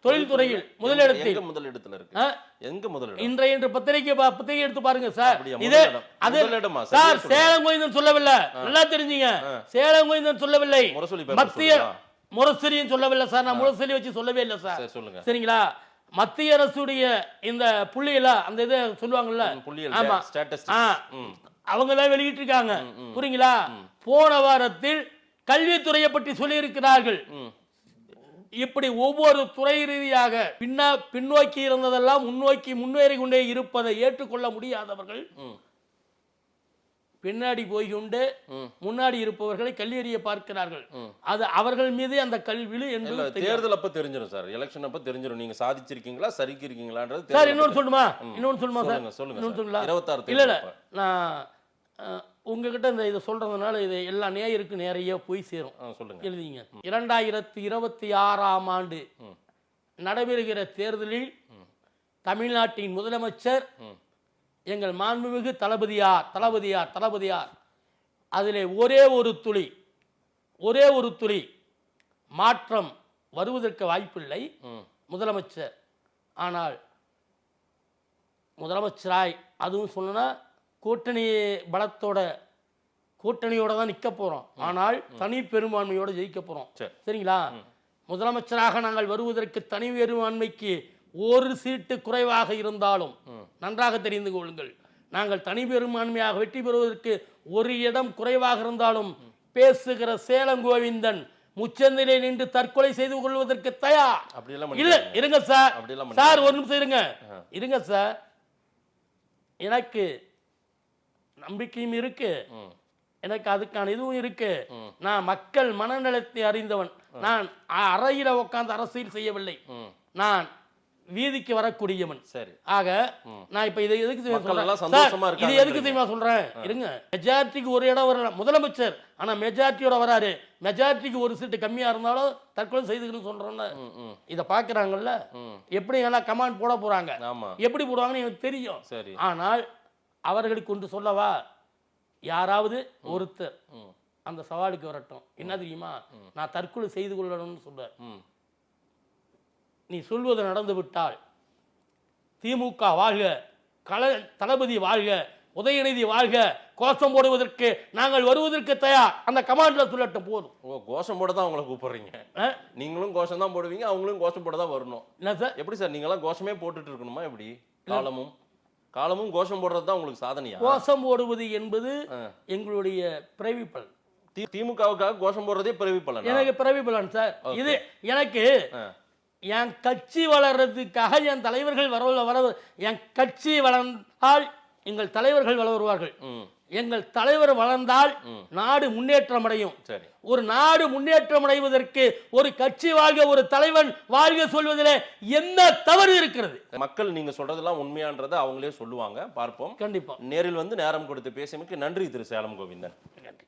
தொழில்துறையில் முதலிடத்தில் இருக்கு. எங்க முதலிடம்? இன்றைய பத்திரிகை எடுத்து பாருங்க சார். இது சார் சேலம் கோயந்தன் சொல்லவில்லை, நல்லா தெரிஞ்சுங்க. சேலம் கோயந்தன் சொல்லவில்லை, மத்திய முரசொலியும் சொல்லவில்லை சார். நான் முரசொலி வச்சு சொல்லவே இல்லை சார். சரிங்களா? மத்திய அரசுடைய இந்த புள்ளியெல்லாம் அந்த இதை சொல்லுவாங்கல்ல, ஆமா, அவங்க தான் வெளியிட்டு இருக்காங்க. புரியுங்களா? போன வாரத்தில் கல்வித்துறையை பற்றி சொல்லி இருக்கிறார்கள். இப்படி ஒவ்வொரு துறை ரீதியாக பின்னோக்கி இருந்ததெல்லாம் முன்னோக்கி முன்னேறி கொண்டே இருப்பதை ஏற்றுக்கொள்ள முடியாதவர்கள் பின்னாடி போய்கொண்டு முன்னாடி இருப்பவர்களை கல்லெறிய பார்க்கிறார்கள். அது அவர்கள் மீது அந்த கல்வி என்பது தேர்தல் அப்ப தெரிஞ்சிடும் சார், எலெக்ஷன் அப்ப தெரிஞ்சிடும் நீங்க சாதிச்சிருக்கீங்களா சரிக்கு இருக்கீங்களான்றது. சார் இன்னொன்னு சொல்லுமா சார், சொல்லுங்க. 26 இல்ல நான் உங்ககிட்ட இந்த இதை சொல்றதுனால இது எல்லா நேயருக்கு நிறைய போய் சேரும். சொல்லுங்க, எழுதிங்க. 2026ஆம் ஆண்டு நடைபெறுகிற தேர்தலில் தமிழ்நாட்டின் முதலமைச்சர் எங்கள் மாண்புமிகு தளபதியார். அதிலே ஒரே ஒரு துளி மாற்றம் வருவதற்கு வாய்ப்பில்லை முதலமைச்சர். ஆனால் முதலமைச்சராய் அதுவும் சொன்னா கூட்டணியோட தான் நிற்க போறோம். ஆனால் தனி பெரும்பான்மையோட ஜெயிக்க போறோம். சரிங்களா? முதலமைச்சராக நாங்கள் வருவதற்கு தனி பெரும்பான்மைக்கு ஒரு சீட்டு குறைவாக இருந்தாலும் நன்றாக தெரிந்து கொள்ளுங்கள், நாங்கள் தனி பெரும்பான்மையாக வெற்றி பெறுவதற்கு ஒரு இடம் குறைவாக இருந்தாலும் பேசுகிற சேலம் கோவிந்தன் முச்சந்திலே நின்று தற்கொலை செய்து கொள்வதற்கு தயார். இல்ல இருங்க சார், ஒரு நிமிஷம் இருங்க சார். எனக்கு நம்பிக்கையும் இருக்கு, எனக்கு அதுக்கான இதுவும் இருக்கு. நான் மக்கள் மனநலத்தை அறிந்தவன். நான் அறையில உட்கார்ந்து அரசியல் செய்யவில்லை, நான் வீதிக்கு வரக்கூடியவன். சரி. ஆக நான் இப்ப இதை எதுக்கு தெரியுமா மக்கள் எல்லாம் சொல்றேன்? சந்தோஷமா சார், இது இருக்காங்க. எதுக்கு தெரியுமா சொல்றேன்? இருங்க, மெஜாரிட்டிக்கு ஒரு இடம் வரல முதலமைச்சர், ஆனா மெஜாரிட்டியோட வராரு. மெஜாரிட்டிக்கு ஒரு சீட்டு கம்மியா இருந்தாலும் தற்கொலை செய்துக்கணும்னு சொல்றேன்ல. இத பாக்குறாங்கல்ல, எப்படி எல்லாம் கமாண்ட் போட போறாங்க, ஆமா. எப்படி போடுவாங்கன்னு எனக்கு தெரியும். சரி. ஆனால் அவர்களுக்கு ஒன்று சொல்லவா, யாராவது ஒருத்தர் அந்த சவாலுக்கு வரட்டும். என்ன தெரியுமா, நான் தற்கொலை செய்து கொள்ளணும்னு சொல்ற, நீ சொல்வது நடந்து விட்டால் திமுக வாழ்க, தளபதி வாழ்க, உதயநிதி வாழ்க, கோஷம் போடுவதற்கு நாங்கள் வருவதற்கு தயார், அந்த கமாண்ட்ல சொல்லட்டும் போதும். ஓ, கோஷம் போட தான் அவங்களை கூப்பிடுறீங்க? நீங்களும் கோஷம் தான் போடுவீங்க, அவங்களும் கோஷம் போட தான் வரணும். என்ன சார்? எப்படி சார் நீங்களாம் கோஷமே போட்டுட்டு இருக்கணுமா? எப்படி காலமும் கோஷம் போடுறது தான் உங்களுக்கு சாதனையா? கோஷம் போடுவது என்பது எங்களுடைய பிறவி பலன். திமுகவுக்காக கோஷம் போடுறதே பிறவி பலன். எனக்கு பிறவி பலன் சார். இது எனக்கு என் கட்சி வளர்றதுக்காக என் தலைவர்கள் என் கட்சி வளர்ந்தால் எங்கள் தலைவர்கள் வருவார்கள். எங்கள் தலைவர் வளர்ந்தால் நாடு முன்னேற்றம் அடையும். சரி. ஒரு நாடு முன்னேற்றம் அடைவதற்கு ஒரு கட்சி வாழ்க, ஒரு தலைவன் வாழ்க சொல்வதிலே என்ன தவறு இருக்கிறது? மக்கள் நீங்க சொல்றதெல்லாம் உண்மையான்றதை அவங்களே சொல்லுவாங்க, பார்ப்போம். கண்டிப்பா. நேரில் வந்து நேரம் கொடுத்து பேசியமைக்கு நன்றி திரு சேலம் கோவிந்தன். நன்றி.